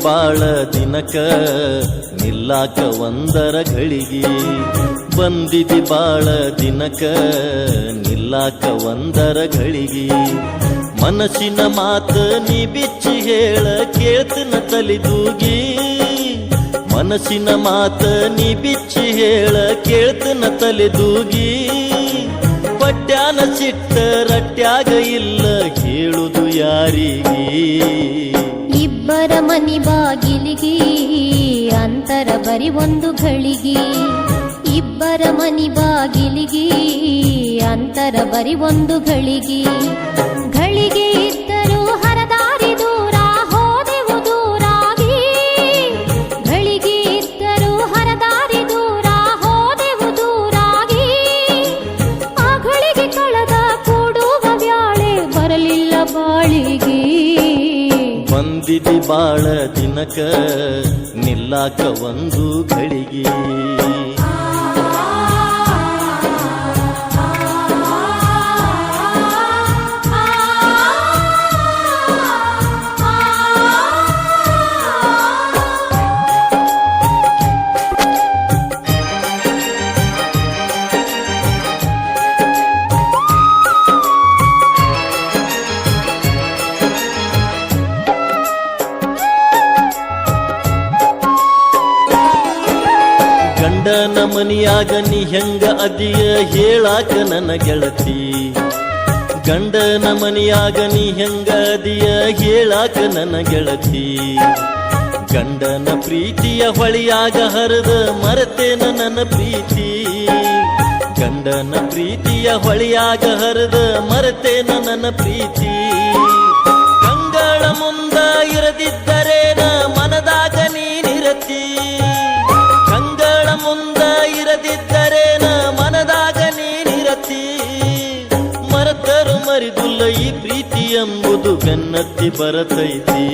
ಬಾಳ ದಿನಕ ನಿಲ್ಲಾಕ ಒಂದರ ಘಳಿಗಿ ಬಂದಿದಿ ಬಾಳ ದಿನಕ ನಿಲ್ಲಾಕ ಒಂದರ ಘಳಿಗಿ ಮನಸ್ಸಿನ ಮಾತ ನೀ ಬಿಚ್ಚಿ ಹೇಳ ಕೇಳ್ತನ ತಲಿದೂಗಿ ಮನಸ್ಸಿನ ಮಾತ ನೀ ಬಿಚ್ಚಿ ಹೇಳ ಕೇಳ್ತನ ತಲೆದೂಗಿ ಪಟ್ಯಾನ ಸಿಟ್ಟ ರಟ್ಯಾಗ ಇಲ್ಲ ಕೇಳುದು ಯಾರಿಗೆ ಇಬ್ಬರ ಮನಿ ಬಾಗಿಲಿಗೆ ಅಂತರ ಬರಿ ಒಂದು ಘಳಿಗೆ ಇಬ್ಬರ ಮನಿ ಬಾಗಿಲಿಗೆ ಅಂತರ ಬರಿ ಒಂದು ಘಳಿಗೆ ಘಳಿಗೆ ಇದ್ದರೂ ಹರದಾರಿ ದೂರ ಹೋದೆವು ದೂರಾಗಿ ಘಳಿಗೆ ಇದ್ದರೂ ಹರದಾರಿ ದೂರ ಹೋದೆವು ದೂರಾಗಿ ಆ ಘಳಿಗೆ ಕಳೆದ ಕೂಡುವ ವ್ಯಾಳೆ ಬರಲಿಲ್ಲ ಬಾಳಿಗೆ ಬಂದಿದಿ ಬಾಳ ದಿನಕ ನಿಲ್ಲಾಕ ಒಂದು ಘಳಿಗೆ ಗಂಡನ ಮನಿಯಾಗ ನೀ ಹೆಂಗ ಅದಿಯ ಹೇಳಾಕ ನನ್ನ ಗೆಳತಿ ಗಂಡನ ಮನಿಯಾಗ ನೀ ಹೆಂಗ ಅದಿಯ ಹೇಳಾಕ ನನ್ನ ಗೆಳತಿ ಗಂಡನ ಪ್ರೀತಿಯ ಹೊಳಿಯಾಗ ಹರಿದ ಮರೆತೇನ ನನ್ನ ಪ್ರೀತಿ ಗಂಡನ ಪ್ರೀತಿಯ ಹೊಳಿಯಾಗ ಹರಿದ ಮರೆತೇನ ನನ್ನ ಪ್ರೀತಿ ಕಂಗಳ ಮುಂದ ಇರದಿದ್ದರೇನ ಮನದಾಗ ನೀನಿರತಿ ಮುಂದ ಇರದಿದ್ದರೇನ ಮನದಾಗ ನೀನಿರತಿ ಮರೆತರು ಮರಿದುಲ್ಲ ಈ ಪ್ರೀತಿ ಎಂಬುದು ಬೆನ್ನತ್ತಿ ಬರತೈತಿ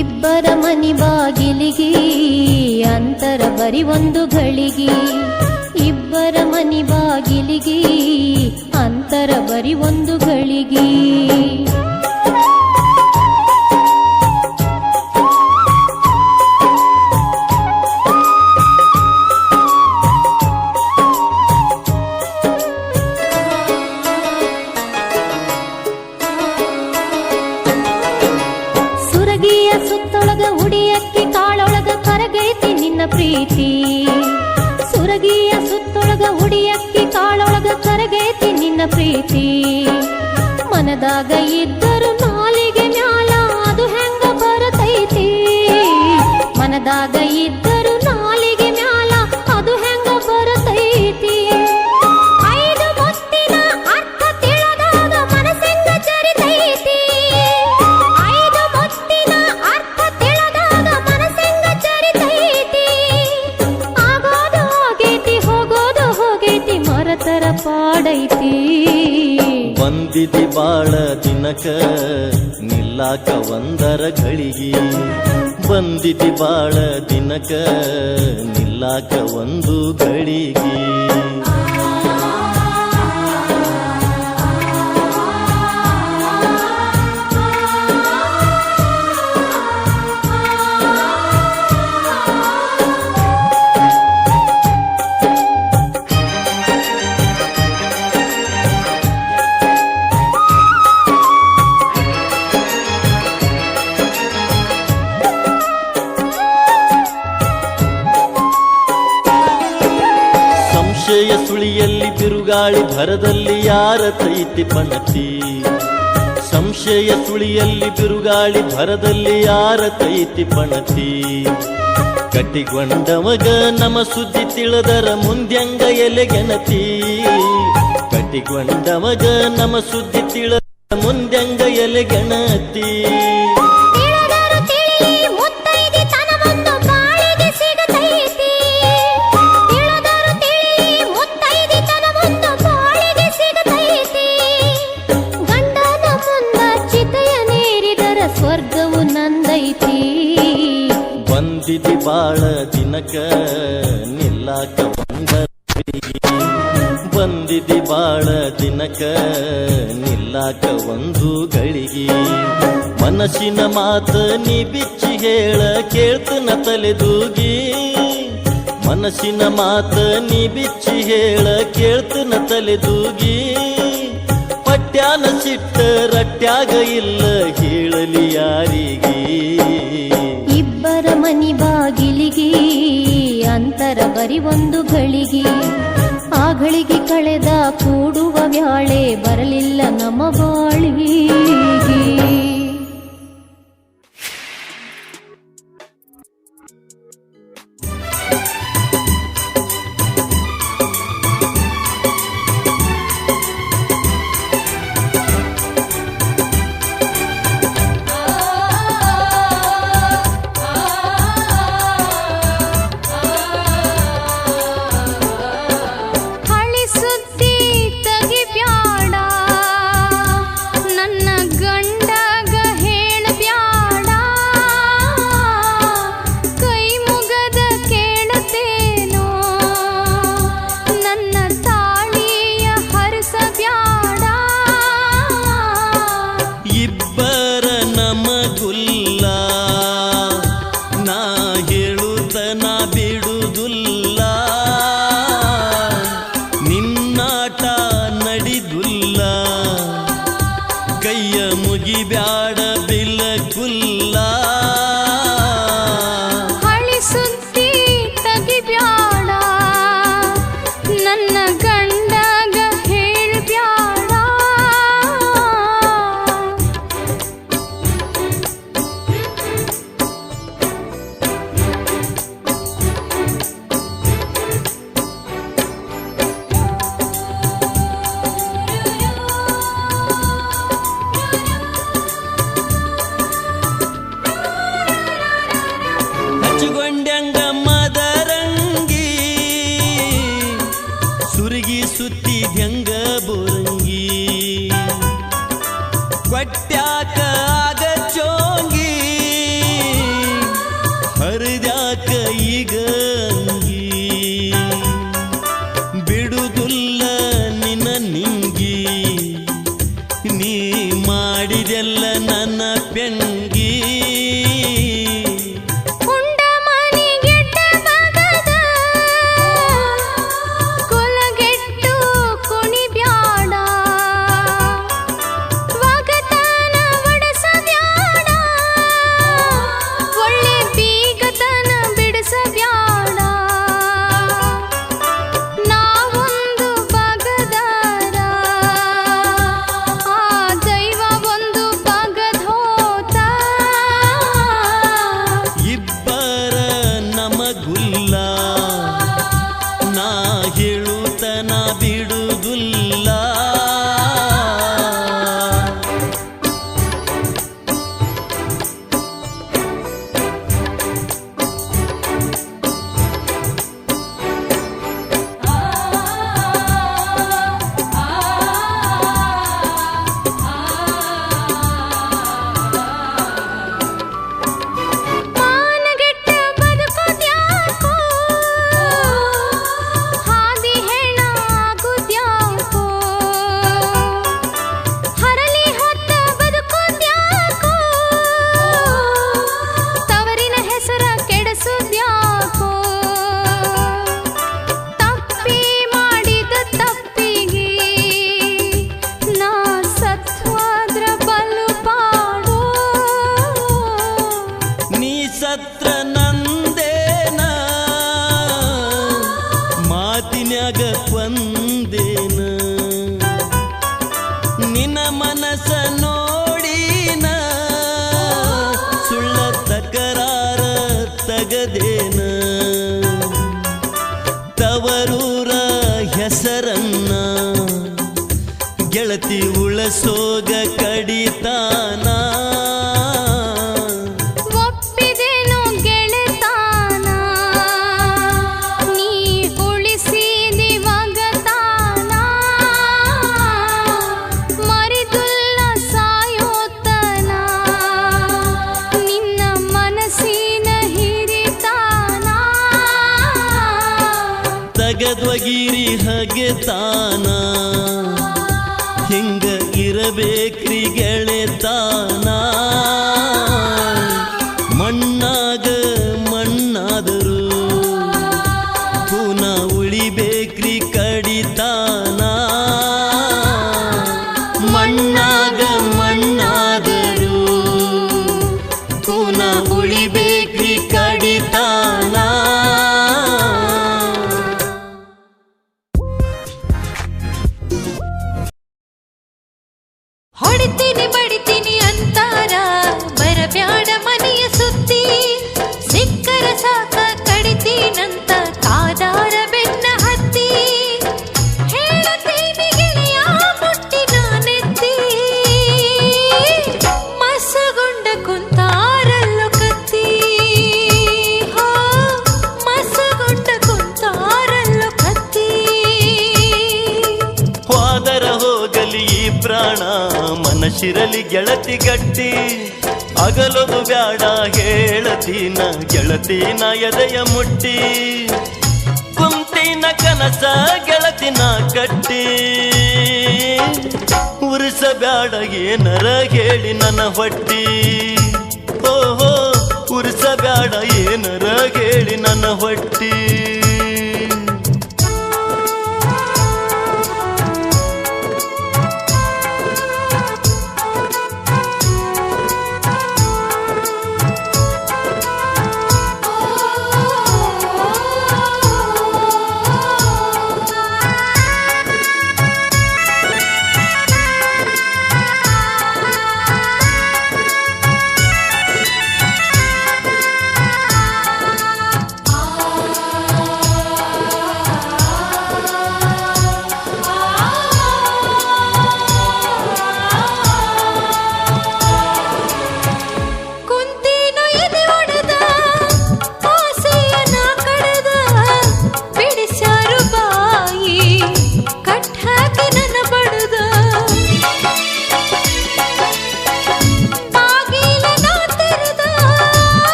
ಇಬ್ಬರ ಮನಿ ಬಾಗಿಲಿಗೆ ಅಂತರ ಬರಿ ಒಂದು ಘಳಿಗೆ ಇಬ್ಬರ ಮನಿ ಬಾಗಿಲಿಗೆ ಅಂತರ ಬರಿ ಒಂದು ಘಳಿಗೆ ಸುತ್ತೊಳಗ ಉಡಿಯಕ್ಕಿ ಕಾಳೊಳಗ ಕರಗೈತಿ ನಿನ್ನ ಪ್ರೀತಿ ಸುರಗಿಯ ಸುತ್ತೊಳಗ ಉಡಿಯಕ್ಕಿ ಕಾಳೊಳಗ ಕರಗೈತಿ ನಿನ್ನ ಪ್ರೀತಿ ಮನದಾಗ ಇದ್ದರು ನಾಲಿಗೆ ಮ್ಯಾಲ ಅದು ಹೆಂಗ ಬರತೈತಿ ಮನದಾಗ ಇದ್ದರು ನಾಲಿಗೆ ಮ್ಯಾಲ ಅದು ಹೆಂಗ ಬರತೈತಿ ಪಾಡೈತಿ ಬಂದಿದಿ ಬಾಳ ದಿನಕ ನಿಲ್ಲಾಕ ಒಂದರ ಘಳಿಗಿ ಬಂದಿದಿ ಬಾಳ ದಿನಕ ನಿಲ್ಲಾಕ ಒಂದು ಘಳಿಗಿ ಸಂಶಯ ಸುಳಿಯಲ್ಲಿ ಬಿರುಗಾಳಿ ಭರದಲ್ಲಿ ಯಾರ ತೈತಿ ಪಣತಿ ಸಂಶಯ ಸುಳಿಯಲ್ಲಿ ಬಿರುಗಾಳಿ ಭರದಲ್ಲಿ ಯಾರ ತೈತಿ ಪಣತಿ ಕಟ್ಟಿಗೊಂಡವಗ ನಮ್ಮ ಸುದ್ದಿ ತಿಳಿದರ ಮುಂದ್ಯಂಗ ಎಲೆಗೆನತಿ ಕಟ್ಟಿಗೊಂಡವಗ ನಮ್ಮ ಸುದ್ದಿ ತಿಳಿದ ಮುಂದ್ಯಂಗ ಎಲೆಗೆನತಿ ಸ್ವರ್ಗವು ನಂದೈತಿ ಬಂದಿದಿ ಬಾಳ ದಿನಕ ನಿಲ್ಲಾಕ ಒಂದರ ಘಳಿಗಿ ಬಂದಿದಿ ಬಾಳ ದಿನಕ ನಿಲ್ಲಾಕ ಒಂದು ಗಳಿಗೆ ಮನಸ್ಸಿನ ಮಾತ ನೀ ಬಿಚ್ಚಿ ಹೇಳ ಕೇಳ್ತನ ತಲೆದೂಗಿ ಮನಸ್ಸಿನ ಮಾತ ನೀ ಬಿಚ್ಚಿ ಹೇಳ ಕೇಳ್ತನ ತಲೆದೂಗಿ ಪಟ್ಯಾನ ಸಿಟ್ಟ ರಟ್ಯಾಗ ಇಲ್ಲ ಹೇಳಲಿ ಯಾರಿಗೆ ಇಬ್ಬರ ಮನಿ ಬಾಗಿಲಿಗೆ ಅಂತರ ಬರಿ ಒಂದು ಗಳಿಗೆ ಆ ಗಳಿಗೆ ಕಳೆದ ಕೂಡುವ ಬ್ಯಾಳೆ ಬರಲಿಲ್ಲ ನಮ್ಮ ಬಾಳಿಗೆ ಬ್ಯಾಡ ಬಿಲಕುಲ್ಲ ಹಳಿ ಸುದ್ದಿ ತಗಿಬ್ಯಾಡ ನನ್ನ ಗಂಡಗ ಹೇಳ್ಬ್ಯಾಡ ಹಚ್ಚುಗೊಂಡ್ಯಂಗ ಮದರಂಗಿ ಸುರುಗಿ ಸುತ್ತಿದ್ಯಂಗ ಬೋರಂಗಿ ಕೊಟ್ಟ್ಯಾಕ ಆಗ ಚೋಂಗಿ ಹರಿದ್ಯಾಕ ಈಗ ಅಂಗಿ ಬಿಡುದುಲ್ಲ ನಿನ್ನ ನಿಂಗಿ ನೀ ಮಾಡಿದೆಲ್ಲ ನನ್ನ ಪೆಂಗಿ ನಾ ಹೇಳುತ್ತನ ಬಿಡುವುದಿಲ್ಲ ಸತ್ರ ನಂದೇನ ಮಾತಿನ್ಯಾಗ ಕೊಂದೇನ ನಿನ್ನ ಮನಸ ನೋಡಿನ ಸುಳ್ಳ ತಕರಾರ ತಗದೇನ ತವರೂರ ಹೆಸರನ್ನ ಗೆಳತಿ ಉಳಸೋಗ ಕಡಿತಾನ ಗಗದ್ವಗಿರಿ ಹಗೆತಾನ ಹಿಂಗ ಇರಬೇಕ್ರಿ ಗೆಳೆತಾನ ಮಣ್ಣಾಗ ಮಣ್ಣಾದರು ಪುನಃ ಉಳಿಬೇಕ್ರಿ ಕಡಿತಾನ ಮಣ್ಣಾಗ ಮಣ್ಣಾದರು ಪುನಃ ಉಳಿಬೇಕ್ರಿ ಕಡಿತಾನ ಹೊಡಿತೀನಿ ಬಡಿತೀನಿ ಅಂತಾರ ಬರಬ್ಯಾಡ ಮನೆಯ ಸುದ್ದಿ ಸಿಕ್ಕರ ಸಾಕ ಕಡಿತೀನಂತ ಕಾದಾರ ಬೆನ್ನ ಹತ್ತಿ ಹೇಳತೀನಿ ಗೆಳೆಯ ಮುಟ್ಟಿ ನಾನೆತ್ತಿ ಮಸಗುಂಡ ಕುಂತಾರಲ್ಲೋ ಕತ್ತಿ ಹೋ ಮಸಗುಂಡ ಕುಂತಾರಲ್ಲೋ ಕತ್ತಿ ಹೋದರ ಹೋಗಲಿ ಈ ಪ್ರಾಣ ಮನಸ್ಸಿರಲಿ ಗೆಳತಿ ಗಟ್ಟಿ ಅಗಲೊದು ಬ್ಯಾಡ ಹೇಳತೀನ ಗೆಳತಿನ ಎದೆಯ ಮುಟ್ಟಿ ಕುಂತಿನ ಕನಸ ಗೆಳತಿನ ಕಟ್ಟಿ ಉರಿಸ ಬ್ಯಾಡ ಏನರ ಹೇಳಿ ನನ್ನ ಹೊಟ್ಟಿ ಓಹೋ ಉರಿಸ ಬ್ಯಾಡ ಏನರ ಹೇಳಿ ನನ್ನ ಹೊಟ್ಟಿ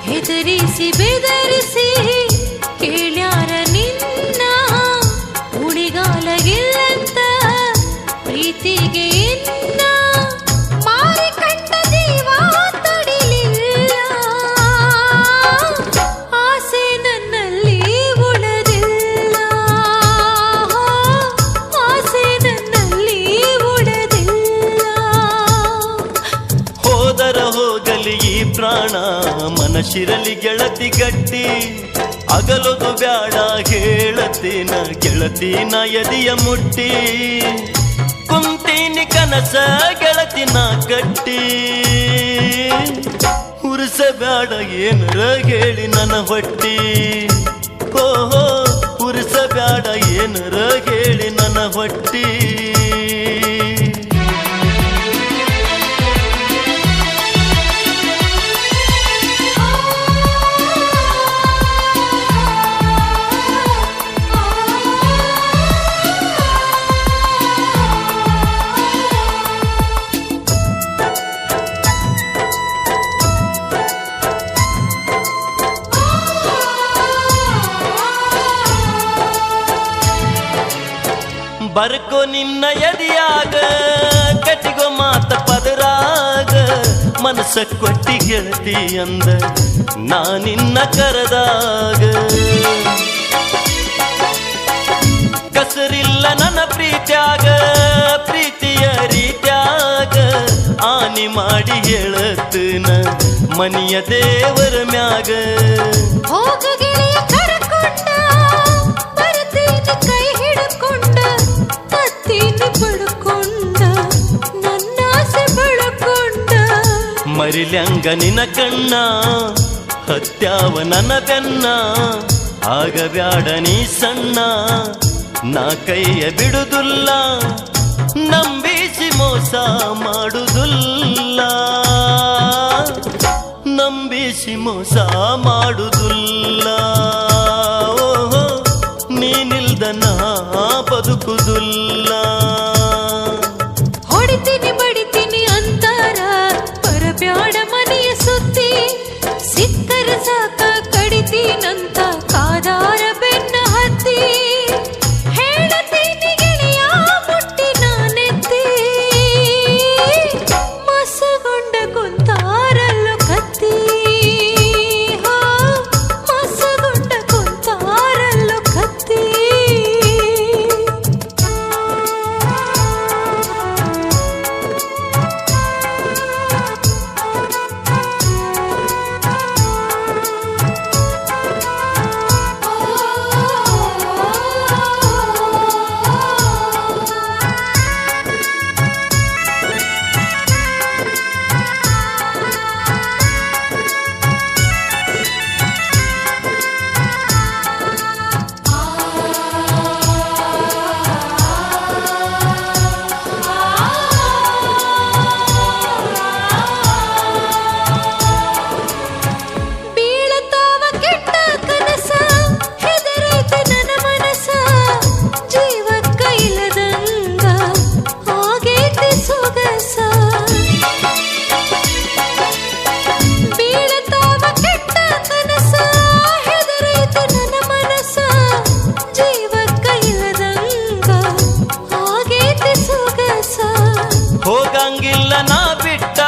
ಹೆದರಿಸಿ ಬೆದರಿಸಿ ಕೇಳ್ಯಾರ ನಿನ್ನ ಉಳಿಗಾಲಗಿಲ್ಲಂತ ಪ್ರೀತಿಗೆ ಇನ್ನ ಮಾರಿ ಕಂಡ ಜೀವ ತಡಿಲಿಲ್ಲ ಆಸೆ ನನ್ನಲ್ಲಿ ಉಳದಿಲ್ಲ ಆಸೆ ನನ್ನಲ್ಲಿ ಉಳದಿಲ್ಲ ಹೋದರ ಹೋಗಲಿ ಈ ಪ್ರಾಣ ಮನಸ್ಸಿರಲಿ ಗೆಳತಿ ಗಟ್ಟಿ ಅಗಲೊದು ಬ್ಯಾಡ ಹೇಳತೀನ ಗೆಳತಿನ ಎದೆಯ ಮುಟ್ಟಿ ಕುಂತೀನಿ ಕನಸ ಗೆಳತಿನ ಕಟ್ಟಿ ಉರಿಸ ಬ್ಯಾಡ ಏನರ ಹೇಳಿ ನನ್ನ ಹೊಟ್ಟಿ ಓಹೋ ಉರಿಸ ಬ್ಯಾಡ ಏನರ ಹೇಳಿ ನನ್ನ ಹೊಟ್ಟಿ ಬರ್ಕೋ ನಿನ್ನ ಎದಿಯಾಗ ಕಟ್ಟಿಗೋ ಮಾತ ಪದರಾಗ ಮನಸ್ಸ ಕೊಟ್ಟಿ ಗೆಳತಿ ಅಂದ ನಾನಿನ್ನ ಕರೆದಾಗ ಕಸರಿಲ್ಲ ನನ್ನ ಪ್ರೀತ್ಯಾಗ ಪ್ರೀತಿಯ ರೀತ್ಯಾಗ ಆನಿ ಮಾಡಿ ಹೇಳತನ ಮನಿಯ ದೇವರ ಮ್ಯಾಗ ಹೋಗ ಗೆಳೆಯ ಕರಕೊಂಡ ಬರತೀನಿ ಕೈ ಹಿಡ್ಕೊಂಡ ತತ್ತೀನಿ ಬಡ್ಕೊಂಡ ನನ್ನ ಆಸೆ ಬಳ್ಕೊಂಡ ಮರಿಲ್ಯಂಗ ನಿನ ಕಣ್ಣ ಹತ್ಯಾವ ನನ್ನ ಬೆನ್ನ ಆಗಬ್ಯಾಡ ನೀ ಸಣ್ಣ ನಾ ಕೈಯ ಬಿಡುದಿಲ್ಲ ನಂಬಿಸಿ ಮೋಸ ಮಾಡುದಿಲ್ಲ ನಂಬಿಸಿ ಪ್ರೀತಿಸಿ ಮೋಸ ಮಾಡುವುದಿಲ್ಲ. ಓಹೋ ನೀನಿಲ್ದ ನಾ ಬದುಕುವುದಿಲ್ಲ. ಹೊಡಿತೀನಿ ಬಡಿತೀನಿ ಅಂತಾರ ಬರಬ್ಯಾಡ ಮನೆಯ ಸುದ್ದಿ. ಸಿಕ್ಕರ ಸಾಕ ಕಡಿತೀನಂತ ಕಾದಾರ ಬೆನ್ನ ಹತ್ತಿ. ಹೇಳತೀನಿ ಗೆಳೆಯ ಮುಟ್ಟಿ ನಾನೆತ್ತಿ. ಮಸಗೊಂಡ ಕುಂತಾರಲ್ಲೋ ಕತ್ತಿ. ಹೋ ಮಸಗೊಂಡ ಕುಂತಾರಲ್ಲೋ ಕತ್ತಿ. ಬೀಳತಾವ ಕೆಟ್ಟ ಕನಸ ಹೆದರೈತೆ ನನ್ನ ಮನಸ. ಜೀವಕ್ಕ ಇಲ್ಲದಂಗ ಆಗೈತಿ ಸೊಗಸ. ಬೀಳತಾವ ಕೆಟ್ಟ ಕನಸ ಹೆದರೈತೆ ನನ್ನ ಮನಸ. ಜೀವಕ್ಕ ಇಲ್ಲದಂಗ ಆಗೈತಿ ಸೊಗಸ. ಹೋಗಂಗಿಲ್ಲ ನಾ ಬಿಟ್ಟ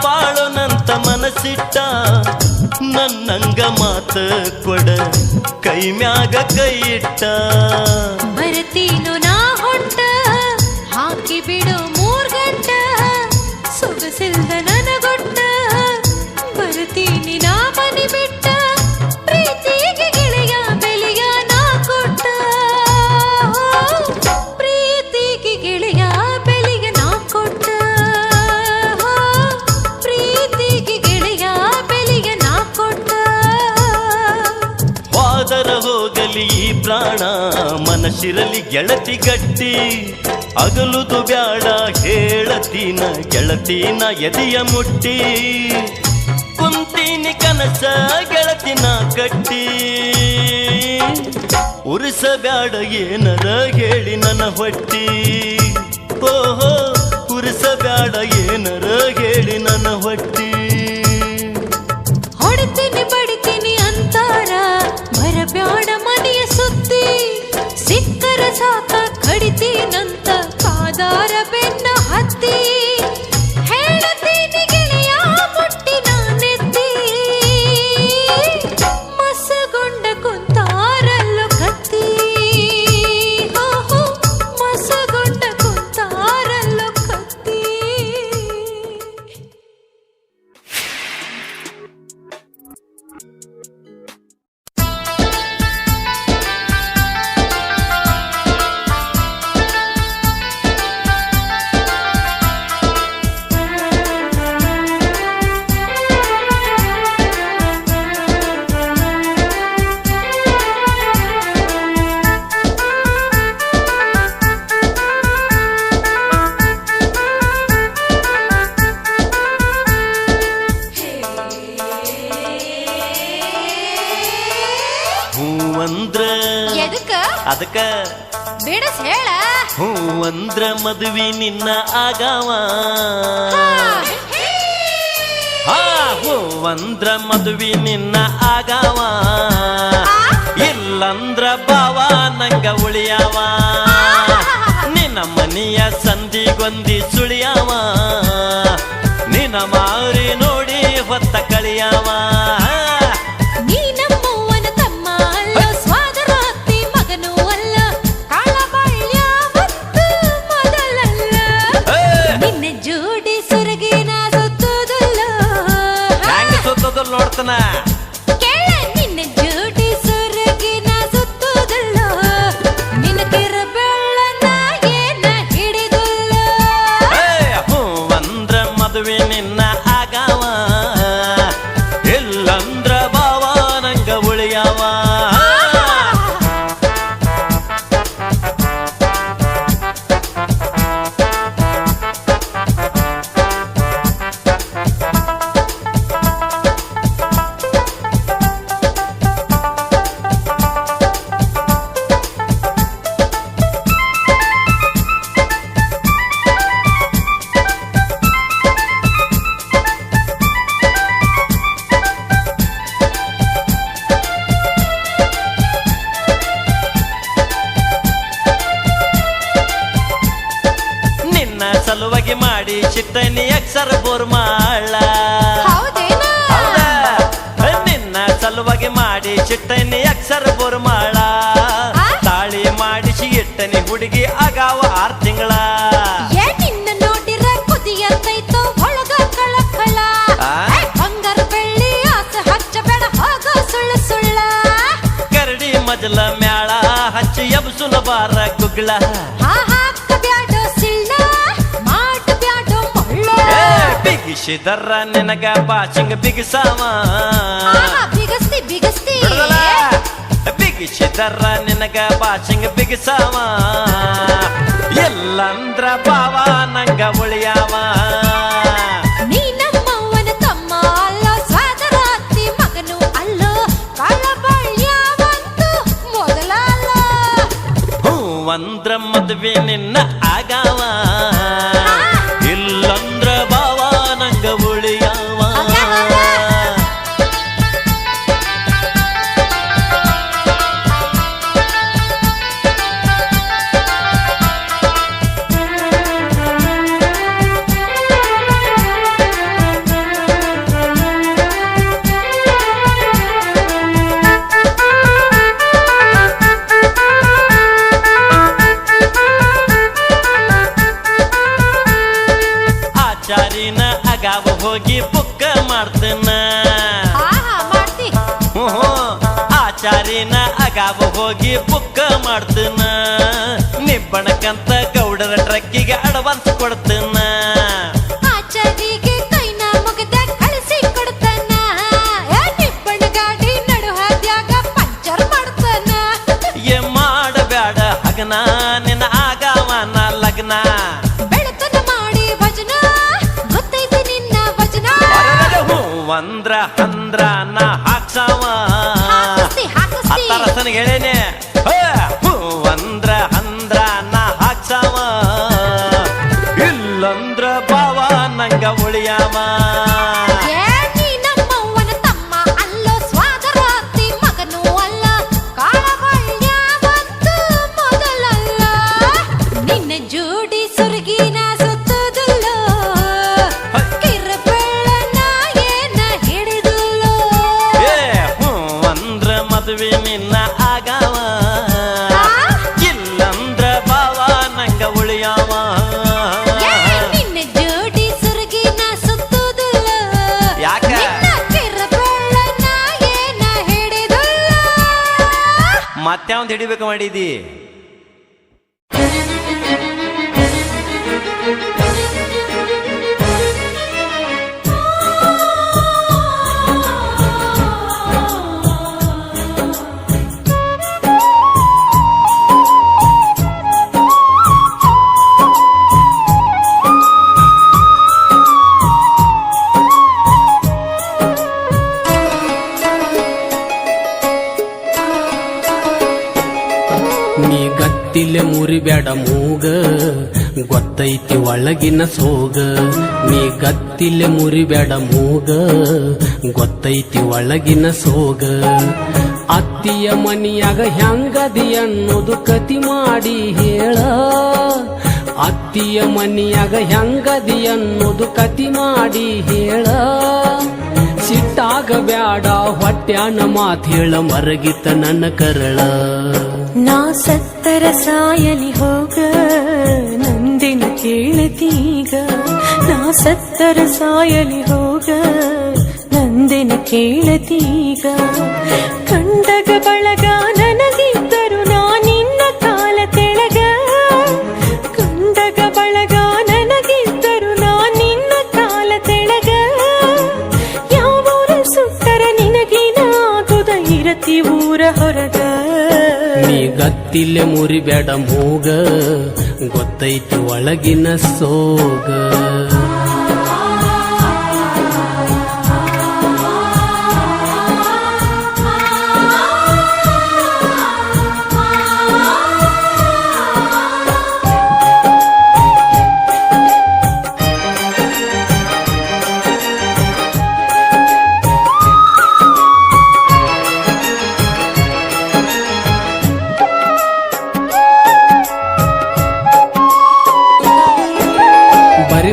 ಬಾಳೋನಂತ ಮನಸ್ಸಿಟ್ಟ. ನನ್ನಂಗ ಮಾತ ಕೊಡ ಕೈ ಮ್ಯಾಗ ಕೈ ಇಟ್ಟ. ಬರತೀನೋ ನಾ ಹೊಂಟ ಹಾಕಿ ಬಿಡು 3 ಗಂಟ. ಸೊಗಸಿಲ್ದ ನನಗೊಟ್ಟ ಬರತೀನಿ ನಾ ಮನೆ ಬಿಟ್ಟ. ಪ್ರೀತಿಗೆ ಗೆಳೆಯ ಬೆಲೆಯ ನಾ ಕೊಟ್ಟ. ಪ್ರೀತಿಗೆ ಗೆಳೆಯ ಬೆಲೆಯ ನಾ ಕೊಟ್ಟ. ಪ್ರೀತಿಗೆ ಗೆಳೆಯ ಬೆಲೆಯ ನಾ ಕೊಟ್ಟ. ವಾದರ ಹೋಗಲಿ ಈ ಪ್ರಾಣ ಮನಸ್ಸಿರಲಿ ಗೆಳತಿ ಗಟ್ಟಿ. ಅಗಲುದು ಬ್ಯಾಡ ಹೇಳತೀನ ಗೆಳತಿನ ಎದೆಯ ಮುಟ್ಟಿ. ಕುಂತೀನಿ ಕನಸ ಗೆಳತಿನ ಕಟ್ಟಿ. ಉರಿಸಬ್ಯಾಡ ಏನರ ಹೇಳಿ ನನ್ನ ಹೊಟ್ಟಿ. ಓಹೋ ಉರಿಸಬ್ಯಾಡ ಏನರ ಹೇಳಿ ನನ್ನ ಹೊಟ್ಟಿ. ಹೊಡಿತೀನಿ ಬಡಿತೀನಿ ಅಂತಾರ ಬರಬ್ಯಾಡ ಮನೆಯ ಸುದ್ದಿ. ಸಿಕ್ಕರ ಸಾಕ ಕಡಿತೀನಂತ ಕಾದಾರ ಬೆನ್ನ ಹತ್ತಿ. ಹೇಳತೀನಿ ಗೆಳೆಯ ಮುಟ್ಟಿ ನಾನೆತ್ತಿ. ಮಸಗೊಂಡ ಕುಂತಾರಲ್ಲೋ ಕತ್ತಿ. ಹೋ ಮಸಗೊಂಡ ಕುಂತಾರಲ್ಲೋ ಕತ್ತಿ. ಹೂವಂದ್ರ ಎದಕ್ಕ ಅದಕ್ಕ ಬಿಡಸ್ ಹೇಳ. ಹೂವಂದ್ರ ಮದುವೆ ನಿನ್ನ ಆಗಾವ. ಹಾ ಹೂವಂದ್ರ ಮದುವೆ ನಿನ್ನ ಆಗಾವ. ಇಲ್ಲಂದ್ರ ಬಾವ ನಂಗ ಉಳಿಯಾವ. ನಿನ್ನ ಮನೆಯ ಸಂದಿಗೊಂದಿ ಸುಳಿಯಾವ. ನಿನ್ನ ಮಾರಿ ನೋಡಿ ಹೊತ್ತ ಕಳಿಯಾವ. ನೀ ನಮ್ಮವ್ವನ ತಮ್ಮ ಅಲ್ಲ, ಸ್ವಾದರಾತಿ ಮಗನೂ ಅಲ್ಲ, ಕಾಳಬಳ್ಯ ಮತ್ತು ಮೊದಲಲ್ಲ. ನಿನ್ನ ಜೋಡಿ ಸುರಗಿನ ಸುತ್ತುದಲ್ಲ. ಹೆಂಗ ಸುತ್ತೋದಲ್ ನೋಡ್ತಾನ. ಕೇಳ ನಿನ್ನ ಜೋಡಿ ಸುರಗಿನ ಸುತ್ತುದಲ್ಲ. ನಿನ್ನ ಕಿರ ಬೆಳ್ಳನ ಏನ ಹಿಡಿದಲ್ಲ. ಹೂವಂದ್ರ ಮದುವೆ ನಿನ್ನ ಆಗಾವ. ಇಲ್ಲಂದ್ರ ಬಾವ ನಂಗ ಉಳಿಯಾವ. ಬಾಳ ಹೌದೇನಾ ನಿನ್ನ ಸಲುವಾಗಿ ಮಾಡಿ ಚಿಟ್ಟನಿ ಅಕ್ಷರ ಬೋರ್ಮಾಳ ತಾಳಿ ಮಾಡಿಸಿ ಇಟ್ಟನಿ ಹುಡುಗಿ ಆಗಾವ 6 ತಿಂಗಳ ಏ ನಿನ್ನ ನೋಡಿರ ಕುದಿಯತೈತೋ ಒಳಗ ಕಳಕಳ ಬಂಗಾರ ಬೆಳ್ಳಿ ಆಸೆ ಹಚ್ಚಬೇಡ ಹೋಗ ಸುಳ್ಳು ಸುಳ್ಳ ಕರಡಿ ಮಜಲ ಮ್ಯಾಳ ಹಚ್ಚಿ ಎಬ್ಸುಲ ಬಾರ ಗುಗ್ಳ ಹಾಕ ಬ್ಯಾಡೋ ಸಿಳ್ಳ ಮಾಟ ಬ್ಯಾಡೋ ಮುಳ್ಳ ಬಿಗಿಸಿದರ ನಿನಗ ಬಾಚಿಂಗ ಬಿಗಿಸಾವ ಬಿಗಸ್ತಿ ಬಿಗಸ್ತಿ ಬಿಗಿಸಿದರ ನಿನಗ ಬಾಚಿಂಗ ಬಿಗಿಸಾವ ಎಲ್ಲಂದ್ರ ಬಾವ ನಂಗ ಉಳಿಯಾವ ನೀ ನಮ್ಮವ್ವನ ತಮ್ಮ ಅಲ್ಲ ಸೋದರ ಅತ್ತಿ ಮಗನು ಅಲ್ಲೋ ಕಳಬಳ್ಯಾವಂತೂ ಮೊದಲ ಅಲ್ಲ ಹೂವಂದ್ರ ಮದುವೆ ನಿನ್ನ ಆಗಾವ ಇಲ್ಲಂದ್ರ ಬಾವ ನಂಗ ಉಳಿಯಾವ ಆಚಾರಿನ ಅಗಾವ ಹೋಗಿ ಬುಕ್ಕ ಮಾಡ್ತನ ಮಾಡ್ತಿ ಆಚಾರಿನ ಅಗಾವ ಹೋಗಿ ಬುಕ್ಕ ಮಾಡ್ತನ ನಿಬ್ಬಣಕಂತ ಗೌಡರ ಟ್ರಕ್ಕಿಗೆ ಅಡ್ವಾನ್ಸ್ ಕೊಡ್ತನ ಆಚಾರಿಗೆ ಕೈನ ಮುಗದ ಕಳಿಸಿ ಕೊಡ್ತಾನ ನಿಬ್ಬಣ ಗಾಡಿ ನಡು ಹಾದ್ಯಾಗ ಪಂಚರ್ ಮಾಡ್ತಾನ ಏ ಮಾಡಬ್ಯಾಡ ಹಗನ ನಿನ್ನ ಆಗಾವನ ಲಗ್ನ ಬೆಳತನ ಮಾಡಿ ಭಜನ ಗೊತ್ತೈತಿ ನಿನ್ನ ಭಜನ ಹೂವಂದ್ರ ಅಂದ್ರ ನಾ ಹಾಕ್ಸಾವ ಹಾಕಸ್ತಿ ಅತ್ತರಸನ ಹೇಳೇನೆ ಹೂವಂದ್ರ ಅಂದ್ರ ನಾ ಹಾಕ್ಸಾವ ಇಲ್ಲಂದ್ರ ಬಾವ ನಂಗ ಉಳಿಯಾವ ನೀ ನಮ್ಮವ್ವನ ತಮ್ಮ ಅಲ್ಲೋ ಸ್ವಾದರ ಅತ್ತಿ ಮಗನು ಅಲ್ಲ ಕಾಳಬಳ್ಯಾವಂತೂ ಮೊದಲಲ್ಲ ನಿನ್ನ ಜೋಡಿ ಸುರಗಿನ ಸುತ್ತುದಲ್ಲೋ ಕಿರಬೆಳ್ಳನ ಏನ ಹಿಡಿದುಲ್ಲೋ ಹೂವಂದ್ರ ಮದುವೆ ನಿನ್ನ ಆಗಾವ ಇಲ್ಲಂದ್ರ ಬಾವ ನಂಗ ಉಳಿಯಾವ ನಿನ್ನ ಜೋಡಿ ಸುರಗಿನ ಸುತ್ತುದಲ್ಲೋ ಯಾಕ ಕಿರಬೆಳ್ಳನ ಏನ ಹಿಡಿದುಲ್ಲೋ ಮತ್ಯಾವಂತ ಹಿಡಿಬೇಕು ಮಾಡಿದಿ ನೀ ಗತ್ತಿಲೆ ಮುರಿಬ್ಯಾಡ ಮೂಗ ಗೊತ್ತೈತಿ ಒಳಗಿನ ಸೋಗ ನೀ ಗತ್ತಿಲೆ ಮುರಿಬ್ಯಾಡ ಮೂಗ ಗೊತ್ತೈತಿ ಒಳಗಿನ ಸೋಗ ಅತ್ತಿಯ ಮನಿಯಾಗ ಹೆಂಗದಿ ಅನ್ನೋದು ಕತಿ ಮಾಡಿ ಹೇಳ ಅತ್ತಿಯ ಮನಿಯಾಗ ಹೆಂಗದಿ ಅನ್ನೋದು ಕತಿ ಮಾಡಿ ಹೇಳ ಸಿಟ್ಟಾಗ ಬ್ಯಾಡ ಹೊಟ್ಯಾನ ಮಾತ್ ಹೇಳ ಮರಗಿತ ನನ್ನ ಕರಳ ನಾ ಸತ್ತರ ಸಾಯಲಿ ಹೋಗ ನಂದಿನ ಕೇಳತೀಗ ನಾ ಸತ್ತರ ಸಾಯಲಿ ಹೋಗ ನಂದಿನ ಕೇಳತೀಗ ಕಂಡಗ ಬಳಗ ನನಗಿದ್ದರು ನಾ ನಿನ್ನ ಕಾಲ ತೆಳಗ ಕಂಡಗ ಬಳಗ ನನಗಿದ್ದರು ನಾ ನಿನ್ನ ಕಾಲ ತೆಳಗ ಯಾವೂರ ಸುಟ್ಟರ ನಿನಗೇನಾಗುದ ಇರತಿ ಊರ ಹೊರಗ ನೀ ಗತ್ತಿಲೆ ಮುರಿಬ್ಯಾಡ ಮೂಗ ಗೊತ್ತೈತಿ ಒಳಗಿನ ಸೋಗ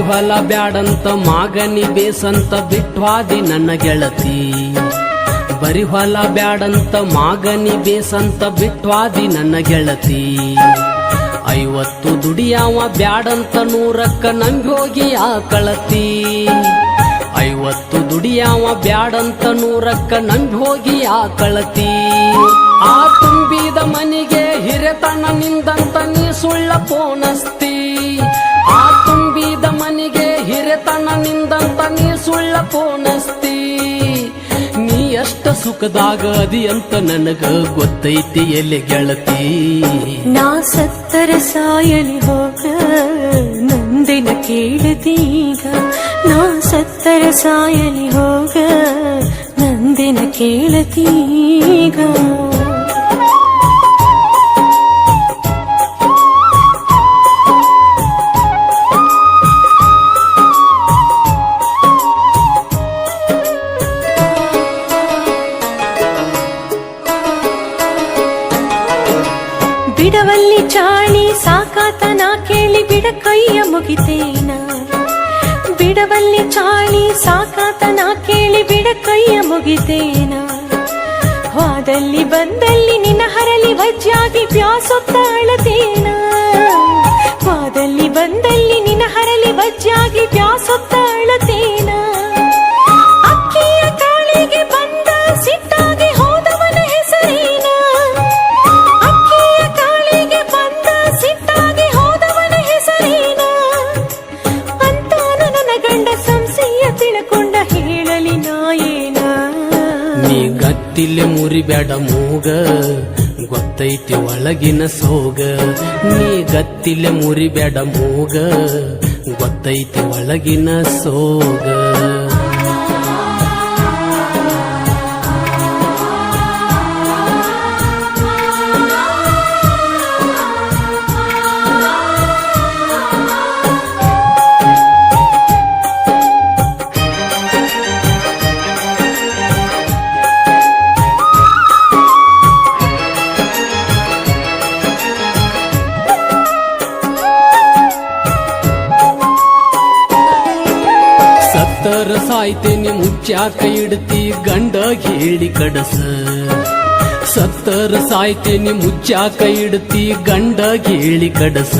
ಹೊಲ ಬ್ಯಾಡಂತ ಮಾಗನಿ ಬೇಸಂತ ಬಿಟ್ವಾದಿ ನನ್ನ ಗೆಳತಿ ಬರಿ ಹೊಲ ಬ್ಯಾಡಂತ ಮಾಗನಿ ಬೇಸಂತ ಬಿಟ್ವಾದಿ ನನ್ನ ಗೆಳತಿ 50 ದುಡಿಯಾವ ಬ್ಯಾಡಂತ 100ಕ್ಕ ನಂಬಿ ಹೋಗಿ ಆಕಳತಿ 50 ದುಡಿಯಾವ ಬ್ಯಾಡಂತ 100ಕ್ಕ ನಂಬಿ ಹೋಗಿ ಆಕಳತಿ ಆ ತುಂಬಿದ ಮನಿಗೆ ಹಿರೆತನ ನಿಂದಂತ ನೀ ಸುಳ್ಳ ಪೋನಸ್ತಿ ಆ ತುಂಬಿದ ಮನಿಗೆ ಹಿರೆತನ ನಿಂದಂತ ನೀ ಸುಳ್ಳ ಪೋನಸ್ತಿ ನೀ ಎಷ್ಟ ಸುಖದಾಗ ಅದಿ ಅಂತ ನನಗ ಗೊತ್ತೈತಿ ಎಲ್ಲಿ ಗೆಳತಿ ನಾ ಸತ್ತರ ಸಾಯಲಿ ಹೋಗ ನಂದಿನ ಕೇಳತೀಗ ನಾ ಸತ್ತರ ಸಾಯಲಿ ಹೋಗ ನಂದಿನ ಕೇಳತೀಗ ಬಿಡವಲ್ಲಿ ಚಾಳಿ ಸಾಕಾತನ ಕೇಳಿ ಬಿಡ ಕೈಯ ಮುಗಿತೇನ ಬಿಡವಲ್ಲಿ ಚಾಳಿ ಸಾಕಾತನ ಕೇಳಿ ಬಿಡ ಕೈಯ ಮುಗಿತೇನ ವಾದಲ್ಲಿ ಬಂದಲ್ಲಿ ನಿನ್ನ ಹರಲಿ ವಜ್ಜಾಗಿ ಬ್ಯಾಸೊತ್ತ ಅಳತೇನ ವಾದಲ್ಲಿ ಬಂದಲ್ಲಿ ನಿನ್ನ ಹರಲಿ ವಜ್ಜಾಗಿ ಬ್ಯಾಸೊತ್ತ ಅಳತೇನ ಅಕ್ಕಿಯ ಕಾಳಿಗೆ ಬಂದ ಸಿಟ್ಟಾಗಿ ಹೋದವನ ಹೆಸರೇನ ತಿಳ್ಕೊಂಡ ಹೇಳಲಿ ನಾಯೇನ ನೀ ಗತ್ತಿಲೆ ಮುರಿಬೇಡ ಮೂಗ ಗೊತ್ತೈತಿ ಒಳಗಿನ ಸೋಗ ನೀ ಗತ್ತಿಲೆ ಮುರಿಬೇಡ ಮೂಗ ಗೊತ್ತೈತಿ ಒಳಗಿನ ಸೋಗ ಸತ್ತರ ಸಾಯ್ತೇನೆ ಮುಚ್ಚಾಕ ಇಡ್ತಿ ಗಂಡ ಹೇಳಿ ಕಡಸ ಸತ್ತರ ಸಾಯ್ತೇನೆ ಮುಚ್ಚಾಕ ಇಡ್ತಿ ಗಂಡ ಹೇಳಿ ಕಡಸ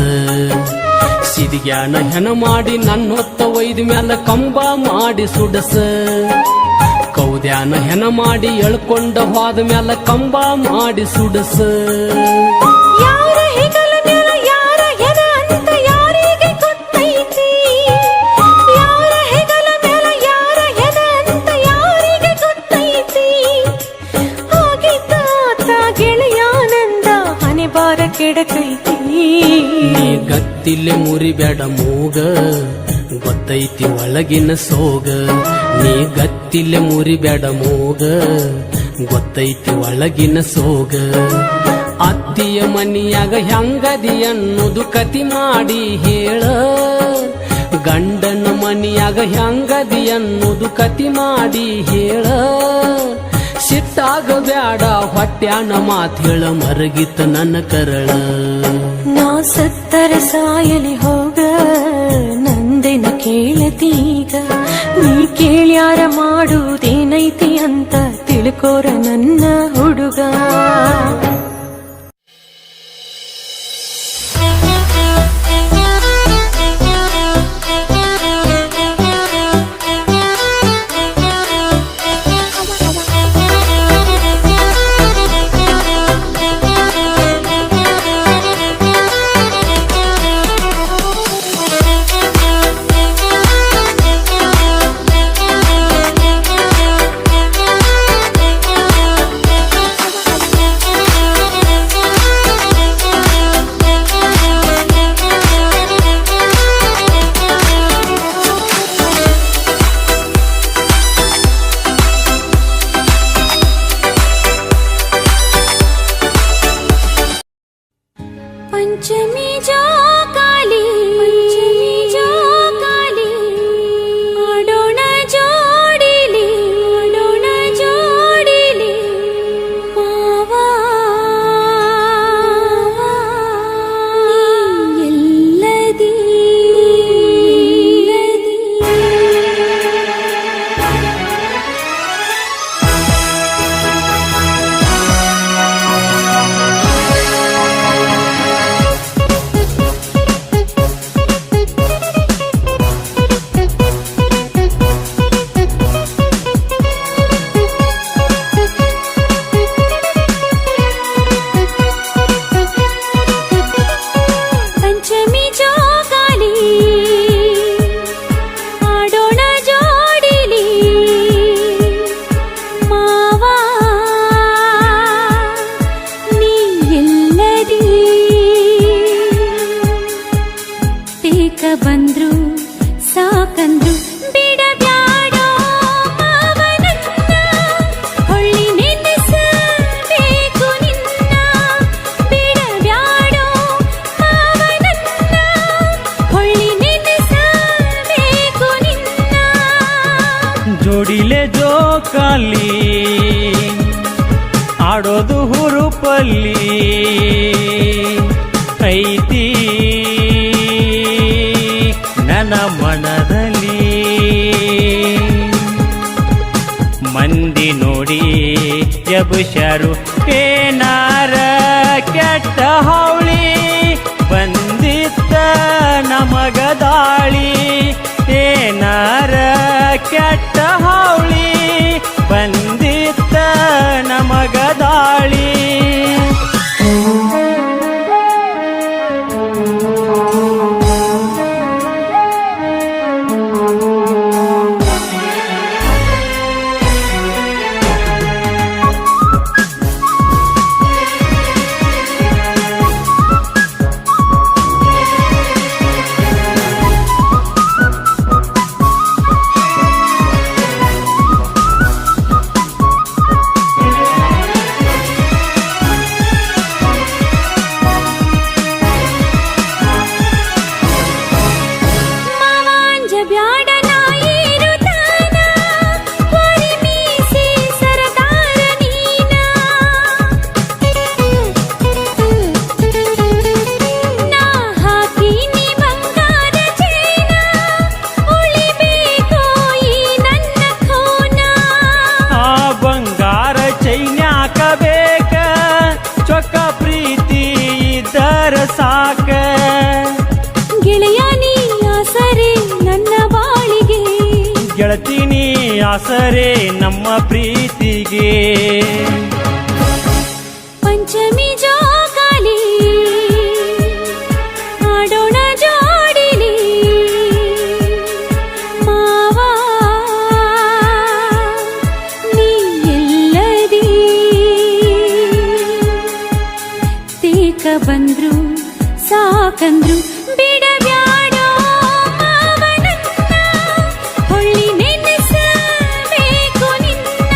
ಸಿರಿಗ್ಯಾನ ಹೆಣ ಮಾಡಿ ನನ್ನ ಹೊತ್ತ ಒಯ್ದ ಮ್ಯಾಲ ಕಂಬ ಮಾಡಿ ಸುಡಸ ಕೌದ್ಯಾನ ಹೆಣ ಮಾಡಿ ಎಳ್ಕೊಂಡ ಹೋದ ಮ್ಯಾಲ ಕಂಬ ಮಾಡಿ ಸುಡಸ ಯಾರ ಹೆಗಲ ಮ್ಯಾಲ ಯಾರ ಎದ ಅಂತ ಯಾರಿಗೆ ಗೊತ್ತೈತಿ ಯಾರ ಹೆಗಲ ಮ್ಯಾಲ ಯಾರ ಎದ ಅಂತ ಯಾರಿಗೆ ಗೊತ್ತೈತಿ ಆಗಿದ್ದಾತ ಗೆಳೆಯಾನಂದ ಹಣೆ ಬಾರ ಕೆಡಕೈತಿ ನೀ ಗತ್ತಿಲೆ ಮುರಿಬೇಡ ಮೂಗ ಗೊತ್ತೈತಿ ಒಳಗಿನ ಸೋಗ ನೀ ಗತ್ತಿಲೆ ಮುರಿಬೇಡ ಮೂಗ ಗೊತ್ತೈತಿ ಒಳಗಿನ ಸೋಗ ಅತ್ತಿಯ ಮನಿಯಾಗ ಹೆಂಗದಿ ಅನ್ನೋದು ಕತಿ ಮಾಡಿ ಹೇಳ ಗಂಡನ ಮನಿಯಾಗ ಹೆಂಗದಿ ಅನ್ನೋದು ಕತಿ ಮಾಡಿ ಹೇಳ ಸಿಟ್ಟಾಗ ಬ್ಯಾಡ ಹೊಟ್ಯಾನ ಮಾತ್ ಹೇಳ ಮರಗಿತ ನನ್ನ ಕರಳ ನಾ ಸತ್ತರ ಸಾಯಲಿ ಹೋಗ ನಂದಿನ ಕೇಳತೀಗ ನೀ ಕೇಳ್ಯಾರ ಮಾಡುವುದೇನೈತಿ ಅಂತ ತಿಳ್ಕೋರ ನನ್ನ ಹುಡುಗ ಜೋಡಿಲೆ ಜೋಕಾಲಿ ಆಡೋದು ಹುರುಪಲ್ಲಿ ಐತಿ ನನ್ನ ಮನದಲ್ಲಿ ಮಂದಿ ನೋಡಿ ಎಬುಷರು ಏನಾರ ಕೆಟ್ಟ ಹೌಳಿ ಬಂದಿತ್ತ ನಮಗ ದಾಳಿ ಏನಾರ ಕೆಟ್ಟ ಹೌಳಿ ಬಂದಿತ್ತ ನಮಗ ದಾಳಿ ಮಾವಾಂಜ ಬ್ಯಾಡ ನಾಯಿರು ತಾನ ಹೊರಿ ಮೀಸಿ ಸರದಾರ ನೀನ ನಾ ಹಾಕಿನಿ ಬಂಗಾರ ಚೇನ ಉಳಿಬೇಕೋ ಈ ನನ್ನ ಖೋನ ಆ ಬಂಗಾರ ಚೈನ್ಯಾಕ ಬೇಕ ಚೊಕ್ಕ ಪ್ರೀತಿ ಇದ್ದರ ಸಾಕ ಗೆಳೆಯ ನೀ ಆಸರೆ ನನ್ನ ಬಾಳಿಗೆ ಗೆಳತಿನಿ ಆಸರೆ ನಮ್ಮ ಪ್ರೀತಿಗೆ ಪಂಚಮಿ ಜೋಕಾಲಿ ಆಡೋಣ ಜೋಡಿಲಿ ಮಾವ ನೀ ಎಲ್ಲದಿ ತೇಕ ಬಂದ್ರು ಸಾಕಂದ್ರು ಬಿಡಬ್ಯಾಡೋ ಮಾವನನ್ನ ಹೊಳ್ಳಿ ನೆನೆಸಬೇಕು ನಿನ್ನ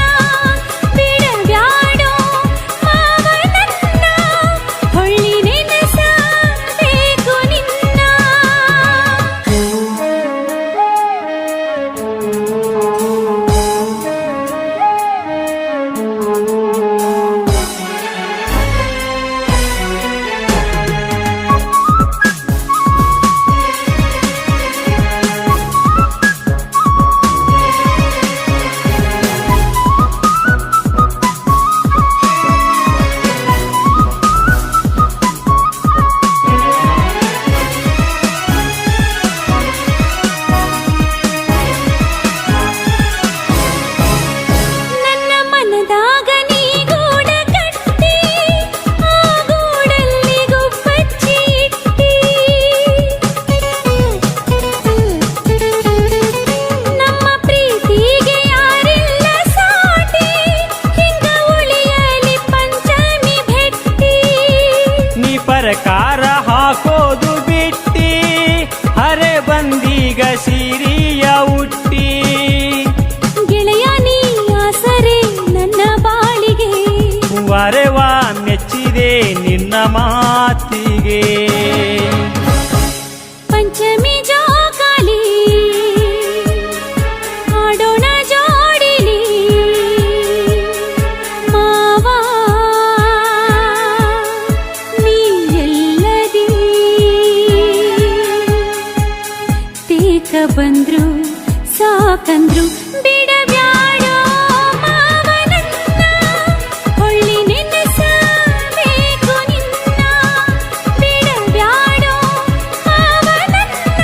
ಬಿಡಬ್ಯಾಡೋ ಮಾವನನ್ನ ಹೊಳ್ಳಿ ನೆನೆಸಬೇಕು ನಿನ್ನ ನನ್ನ ಮನದಾಗ ನೀ ಗೂಡ ಕಟ್ಟಿ ಆ ಗೂಡಲ್ಲಿ ಗುಬ್ಬಚ್ಚಿ ಇಟ್ಟಿ ನಮ್ಮ ಪ್ರೀತಿಗೆ ಯಾರಿಲ್ಲ ಸಾಟಿ ಹಿಂಗ ಉಳಿಯಲಿ ಪಂಚಮಿ ಭೆಟ್ಟಿ ನೀ ಪರಕಾರ ಹಾಕೋದು ಬಿಟ್ಟಿ ಹರೆ ಬಂದೀಗ ಸಿರಿಯ ಹುಟ್ಟಿ ಗೆಳೆಯ ನೀ ಆಸರೆ ನನ್ನ ಬಾಳಿಗೆ ವರೆವಾ ಮೆಚ್ಚಿದೆ ನಿನ್ನ ಮಾತಿಗೆ ಪಂಚಮಿ ಜೋಕಾಲಿ ಆಡೋಣ ಜೋಡಿಲಿ ಮಾವ ನೀ ಎಲ್ಲದಿ ತೇಕ ಬಂದ್ರು ಸಾಕಂದ್ರು ಬಿಡಬ್ಯಾಡೋ ಮಾವನನ್ನ ಹೊಳ್ಳಿ ನೆನೆಸಬೇಕು ನಿನ್ನ ಬಿಡಬ್ಯಾಡೋ ಮಾವನನ್ನ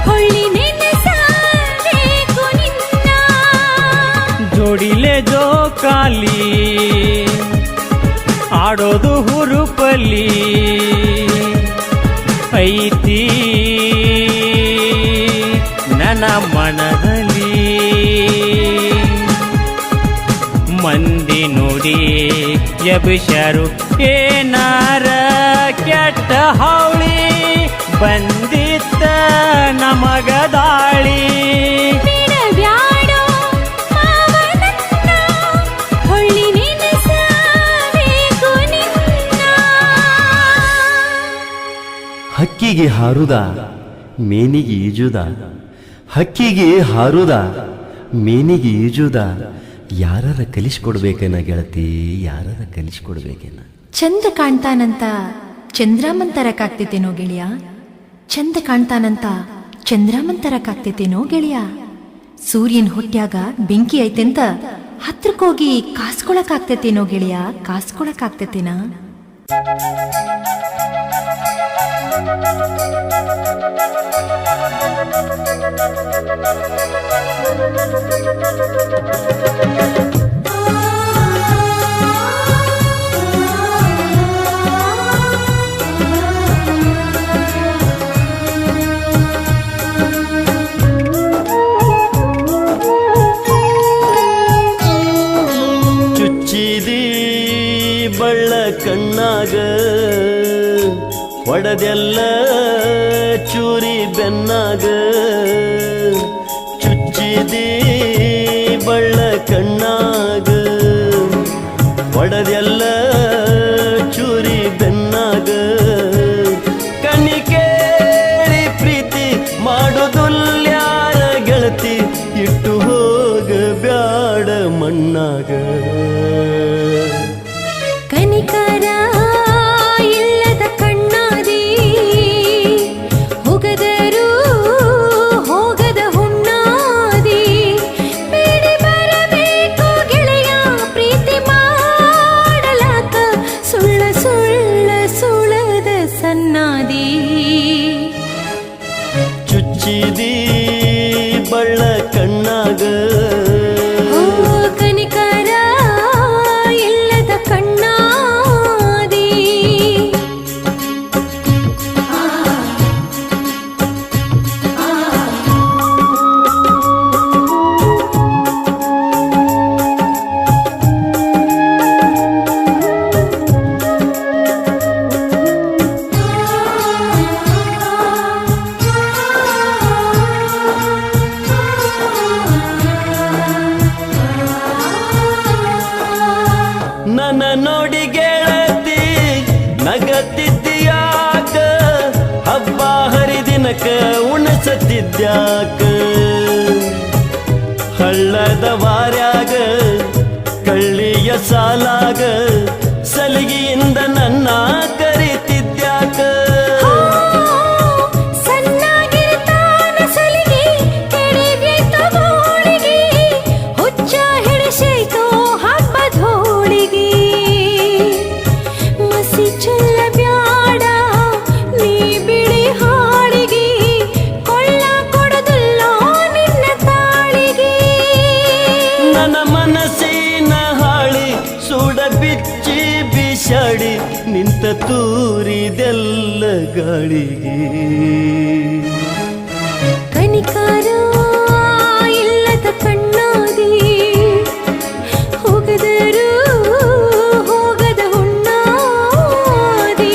ಹೊಳ್ಳಿ ನೆನೆಸಬೇಕು ನಿನ್ನ ಜೋಡಿಲೆ ಜೋಕಾಲಿ ಆಡೋದು ಹುರುಪಲ್ಲಿ ಐತಿ ನನ್ನ ಮನದಲ್ಲಿ ಮಂದಿ ನೋಡಿ ಎಬುಷರು ಏನಾರ ಕೆಟ್ಟ ಹೌಳಿ ಬಂದಿತ್ತ ನಮಗ ದಾಳಿ ಬಿಡಬ್ಯಾಡೋ ಮಾವನನ್ನ ಹೊಳ್ಳಿ ನೆನೆಸಬೇಕು ನಿನ್ನ ಹಕ್ಕಿಗೆ ಹಾರುದ ಮೇನಿಗೆ ಈಜುದ ಹಕ್ಕಿಗೆ ಹಾರುದ ಮೀನಿಗೆ ಈಜುದ ಯಾರ ಕಲಿಸ್ಕೊಡ್ಬೇಕೇನ ಗೆಳತಿ, ಯಾರ ಕಲಿಸ್ಕೊಡ್ಬೇಕೇನ? ಚಂದ ಕಾಣ್ತಾನಂತ ಚಂದ್ರಾಮನ್ ತರಕಾಗ್ತೈತೇನೋ ಗೆಳೆಯ, ಚಂದ ಕಾಣ್ತಾನಂತ ಚಂದ್ರಾಮನ್ ತರಕಾಗ್ತೈತೇನೋ ಗೆಳೆಯ. ಸೂರ್ಯನ್ ಹೊಟ್ಯಾಗ ಬೆಂಕಿ ಐತೆಂತ ಹತ್ರಕ್ಕೋಗಿ ಕಾಸ್ಕೊಳಕಾಗ್ತೈತೇನೋ ಗೆಳೆಯ, ಕಾಸ್ಕೊಳಕಾಗ್ತೈತೇನಾ? ಚುಚ್ಚಿದಿ ಬಳ್ಳ ಕಣ್ಣಾಗ ಹೊಡೆದೆಲ್ಲ ಚೂರಿ ಬೆನ್ನಾಗ, ಚುಚ್ಚಿದಿ ಬಳ್ಳ ಕಣ್ಣಾಗ ಹೊಡೆದೆಲ್ಲ ಚೂರಿ ಬೆನ್ನಾಗ, ಕಣ್ಣಿ ಕೇಳಿ ಪ್ರೀತಿ ಮಾಡುದುಲ್ಯಾರ ಗೆಳತಿ, ಇಟ್ಟು ಹೋಗ ಬ್ಯಾಡ ಮಣ್ಣಾಗ. ಕನಿಕರ ಇಲ್ಲದ ಕಣ್ಣಾದಿ ಹೋಗದರೂ ಹೋಗದ ಹುಣ್ಣಾದಿ, ಬೇಡಿ ಬರಬೇಕು ಗೆಳೆಯ ಪ್ರೀತಿ ಮಾಡಲಾಕ, ಸುಳ್ಳ ಸುಳ್ಳ ಸುಳದ ಸನ್ನಾದಿ. ಚುಚ್ಚಿದಿ ಬಳ್ಳ ಕಣ್ಣಾಗ ಕನಿಕರ ಇಲ್ಲದ ಕಣ್ಣಾದಿ. ನನ್ನ ನೋಡಿ ಗೆಳತಿ ನಗತಿದ್ಯಾಕ, ಹಬ್ಬ ಹರಿದಿನಕ ಉಣಸತಿದ್ಯಾಕ, ಹಳ್ಳದ ವಾರ್ಯಾಗ ಕಳ್ಳಿಯ ಸಾಲಾಗ ಸಲಿಗೆಯಿಂದ ನನ್ನ ಕರಿತಿದ್ಯಾಕ. ಸಣ್ಣಗಿರ್ತಾನ ಸಲಿಗೆ ಕೆಳಗೆತ್ತ ಗೋಳಿಗೆ, ಹುಚ್ಚ ಹಿಡಿಸೈತೋ ಹಬ್ಬದ ಹೋಳಿಗೆ, ಮಸಿ ಚೆಲ್ಲ ಬ್ಯಾಡ ನೀ ಬಿಳಿ ಹಾಳಿಗೆ, ಕೊಳ್ಳ ಕೊಡದಲ್ಲೋ ನಿನ್ನ ತಾಳಿಗೆ. ನನ್ನ ಮನಸ್ಸಿನ ಹಾಳಿ ಸುಡ ಬಿಚ್ಚಿ ಬಿಸಾಡಿ ನಿಂತ ತೂರಿದೆಲ್ಲ ಗಾಳಿಗೆ. ಕನಿಕಾರ ಇಲ್ಲದ ಕಣ್ಣಾದಿ ಹೋಗದರೂ ಹೋಗದ ಹುಣ್ಣಾದಿ.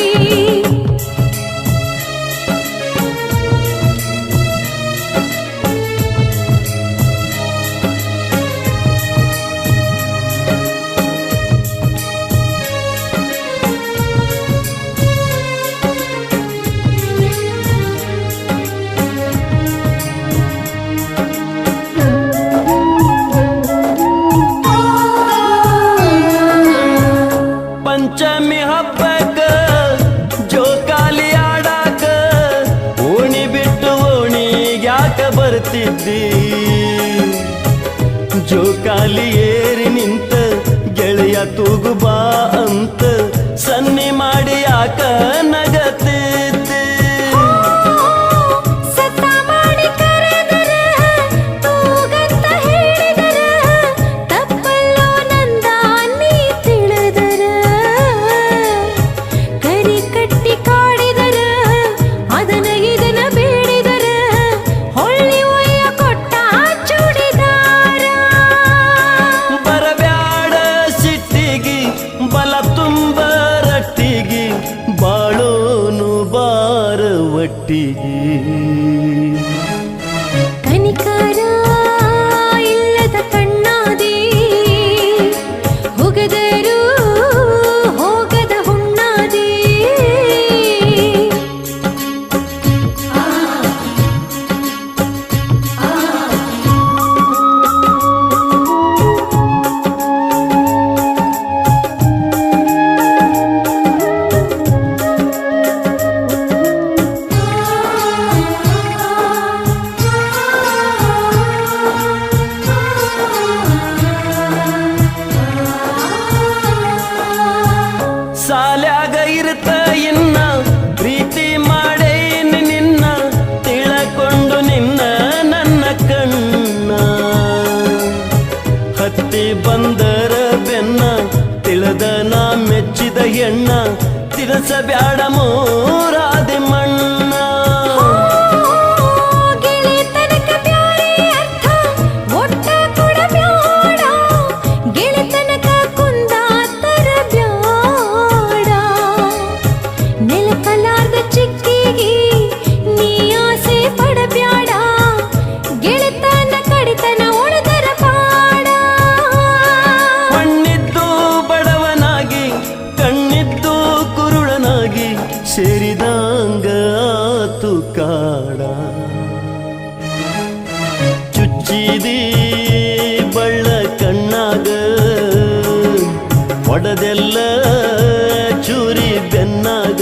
ಪಂಚಮಿ ಹಬ್ಬಕ್ಕ ಜೋಕಾಲಿ ಆಡಾಕ ಓಣಿ ಬಿಟ್ಟು ಓಣಿ ಯಾಕ ಬರ್ತಿದ್ದಿ, ಜೋಕಾಲಿ ಏರಿ ನಿಂತ ಗೆಳೆಯ ತೂಗು ಬಾ ಅಂತ ಸನ್ನಿ ಮಾಡಿ ಯಾಕ ನಗತಿದ್ದಿ. ಸತ್ತ ಮಾಡಿ ಕರೆದರ ತೂಗಂತ ಹೇಳಿದರ ತಪ್ಪಲ್ಲೋ ನಂದ ನೀ ತಿಳಿದರ, ಕರಿ ಕಟ್ಟಿ ಕಾಡಿದರ ಅದನ ಇದನ ಬೇಡಿದರ ಹೊಳ್ಳಿ ಒಯ್ಯ ಕೊಟ್ಟ ಚೂಡಿದಾರ. ಬರಬ್ಯಾಡ ಸಿಟ್ಟಿಗಿ ಬಲ ತುಂಬ ರಟ್ಟಿಗಿ ಬಾಳೋನು ಬಾ ಎಣ್ಣ ತಿರಸಬ್ಯಾಡ ಮೂರಾದಿ ಮಣ್ಣ ಗೆಳೆತನಕ ಬ್ಯಾರೆ ಅರ್ಥ ಒಟ್ಟ ಕೊಡಬ್ಯಾಡ ಗೆಳೆತನಕ ಕುಂದಾತರ ಬ್ಯಾಡ ನೆಲಕಲಾರ್ದ ಚಿಕ್ಕಿಗೆ ನೀ ಆಸೆ ಪಡಬ್ಯಾಡ ಗೆಳೆತನ ಕಡಿತನ ಉಳಿದರ ಪಾಡ ಮಣ್ಣಿದ್ದು ಬಡವನಾಗಿ ಕಣ್ಣಿದ್ದು ಕುರುಳನಾಗಿ ಸೇರಿದಂಗ ಆತು ಕಾಡ ಚುಚ್ಚಿದಿ ಬಳ್ಳ ಕಣ್ಣಾಗ ಒಡದೆಲ್ಲ ಚೂರಿ ಬೆನ್ನಾಗ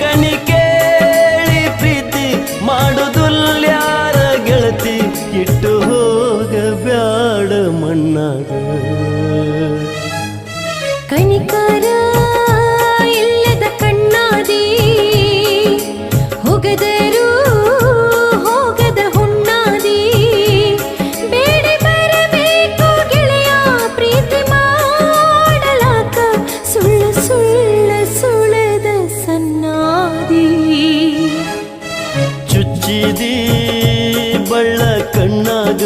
ಕಣಿ ಕೇಳಿ ಪ್ರೀತಿ ಮಾಡುದುಲ್ಯಾರ ಗೆಳತಿ ಇಟ್ಟು ಹೋಗ ಬ್ಯಾಡ ಮಣ್ಣಾಗ ಕಣಿಕಾರ ಇಲ್ಲದ ಕಣ್ಣಾದಿ ಹೋಗದರೂ ಹೋಗದ ಹುಣ್ಣಾದಿ ಬೇಡಿ ಬರಬೇಕು ಗೆಳೆಯ ಪ್ರೀತಿ ಮಾಡಲಾಕ ಸುಳ್ಳು ಸುಳ್ಳು ಸುಳದ ಸನ್ನಾದಿ ಚುಚ್ಚಿದಿ ಬಳ್ಳ ಕಣ್ಣಾಗ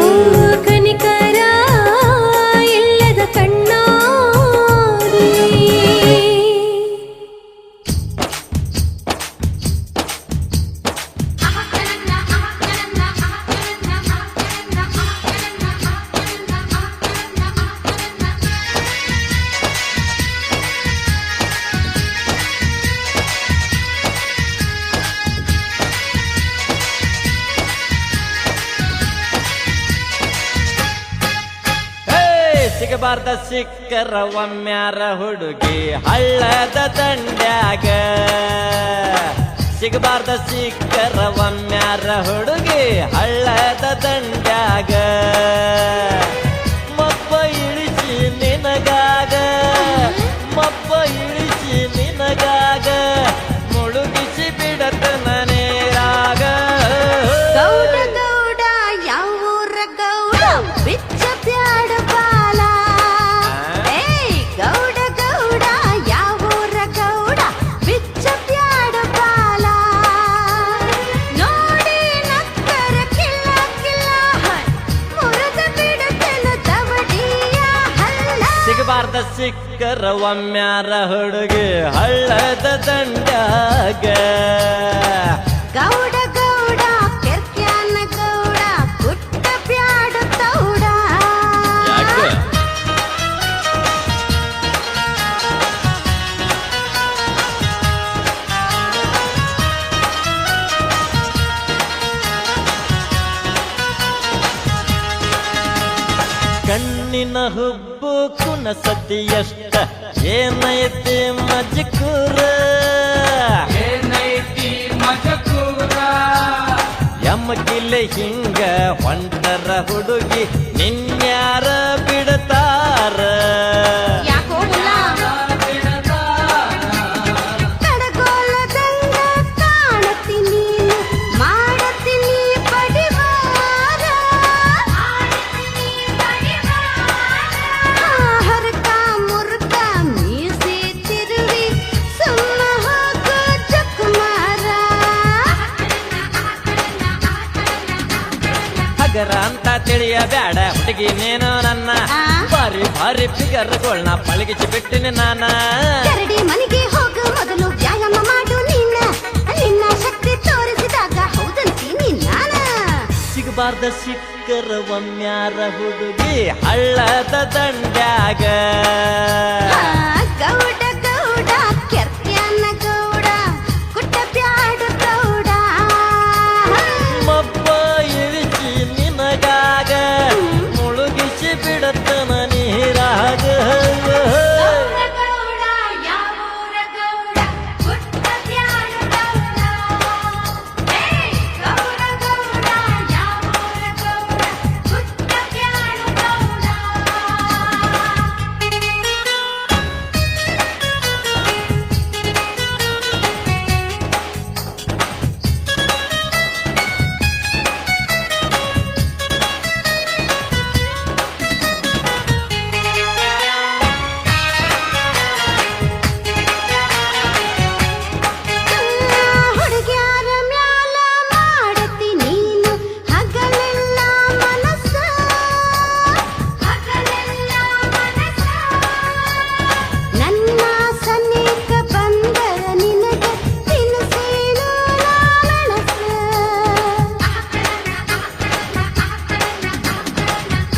ಓ ಕನಿಕರ ಇಲ್ಲದ ಕಣ್ಣಾದಿ ಸಿಗಬಾರ್ದ ಸಿಕ್ಕರ ಒಮ್ಮ್ಯಾರ ಹುಡುಗಿ ಹಳ್ಳದ ದಂಡ್ಯಾಗ ಸಿಗಬಾರ್ದ ಸಿಕ್ಕರ ಒಮ್ಮ್ಯಾರ ಹುಡುಗಿ ಹಳ್ಳದ ದಂಡ್ಯಾಗ ಮಬ್ಬ ಇಳಿಸಿ ನಿನಗಾಗ ಮಬ್ಬ ಇಳಿಸಿ ನಿನಗಾಗ ಮುಳುಗಿಸಿ ಬಿಡತನ ನೀರಾಗ ಗೌಡ ಗೌಡ ಯಾವೂರ ಗೌಡ ಬಿಚ್ಚ ಬ್ಯಾಡ ಬಾಲ ಏಯ್ ಗೌಡ ಗೌಡ ಯಾವೂರ ಗೌಡ ಬಿಚ್ಚ ಬ್ಯಾಡ ಬಾಲ ನೋಡಿ ನಕ್ಕರ ಕಿಲ್ಲ ಕಿಲ್ಲ ಮುರದ ಬಿಡುತ್ತೇನು ತವಡಿಯ ಹಲ್ಲ ಸಿಗಬಾರ್ದ ಸಿಕ್ಕರ ಒಮ್ಮ್ಯಾರ ಹುಡುಗಿ ಹಳ್ಳದ ದಂಡ್ಯಾಗ ಗೌಡ ಗೌಡ ಕೆರ್ಕ್ಯಾನ ಗೌಡ ಕುಟ್ಟ ಬ್ಯಾಡ ತೌಡ ಕಣ್ಣಿನ ಹುಬ್ಬು ಕುಣಸತಿ ಎಷ್ಟ ಏನೈತಿ ಮಜಕೂರ ಎಮ್ಮಕಿಲೆ ಹಿಂಗ ಹೊಂಟರ ಹುಡುಗಿ ನಿನ್ಯಾರ ಬಿಡತಾರ ಯಾಕೋ ಕಡಗೋಲದಂಗ ಕಾಣತಿ ನೀನು ಮಾಡತೀನಿ ಪಡಿವಾರ ಹರಕ ಮುರ್ಕ ಮೀಸೆ ತಿರುವಿ ಸುಮ್ಮ ಹೋಗೋ ಚಕಮಾರ ಹಗರ ಅಂತ ತಿಳಿಯ ಬ್ಯಾಡ ಹುಡುಗಿ ನೀನು ನನ್ನ ಭಾರಿ ಭಾರಿ ಫಿಗರ್ಗಳನ್ನ ಪಳಗಿಸಿ ಬಿಟ್ಟಿನಿ ನಾನ ಕರಡಿ ಮನೆಗೆ ಹೋಗು ಮೊದಲು ವ್ಯಾಯಾಮ ಮಾಡು ನಿನ್ನ ನಿನ್ನ ಶಕ್ತಿ ತೋರಿಸಿದಾಗ ಹೌದಂತೀನಿ ನಾನ ಸಿಗಬಾರ್ದ ಸಿಕ್ಕರ ಒಮ್ಮ್ಯಾರ ಹುಡುಗಿ ಹಳ್ಳದ ದಂಡ್ಯಾಗ ಗೌಡ ಗೌಡ ಕೆರ್ಕ್ಯಾನ ಗೌಡ ಕುಟ್ಟ ಬ್ಯಾಡ ಗೌಡ ಮಬ್ಬ ಇಳಿಸಿ ನಿನಗಾಗ ಮುಳುಗಿಸಿ ಬಿಡತನ ನೀರಾಗ ಗೌಡ ಯಾವೂರ ಗೌಡ ಕುಟ್ಟ ಬ್ಯಾಡ ಗೌಡ ಏಯ್ ಗೌಡ ಗೌಡ ಯಾವೂರ ಗೌಡ ಕುಟ್ಟ ಬ್ಯಾಡ ಗೌಡ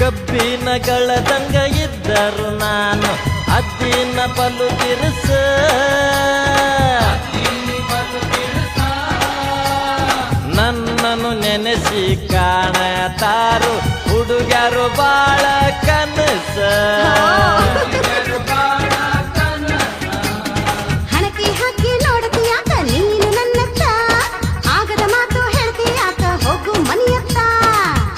ಕಬ್ಬಿನಗಳದಂಗ ಇದ್ದರು ನಾನು ಅದ್ದಿನ ಬಲು ತಿರುಸ ನನ್ನನ್ನು ನೆನೆಸಿ ಕಾಣತಾರು ಹುಡುಗರು ಬಾಳ ಕನಸ ಹಣಕಿ ಹಾಕಿ ನೋಡತೀಯಾಕ ನೀನು ನನ್ನತ್ತ ಆಗದ ಮಾತು ಹೇಳ್ತೀಯಾಕ ಹೋಗು ಮನಿಯತ್ತ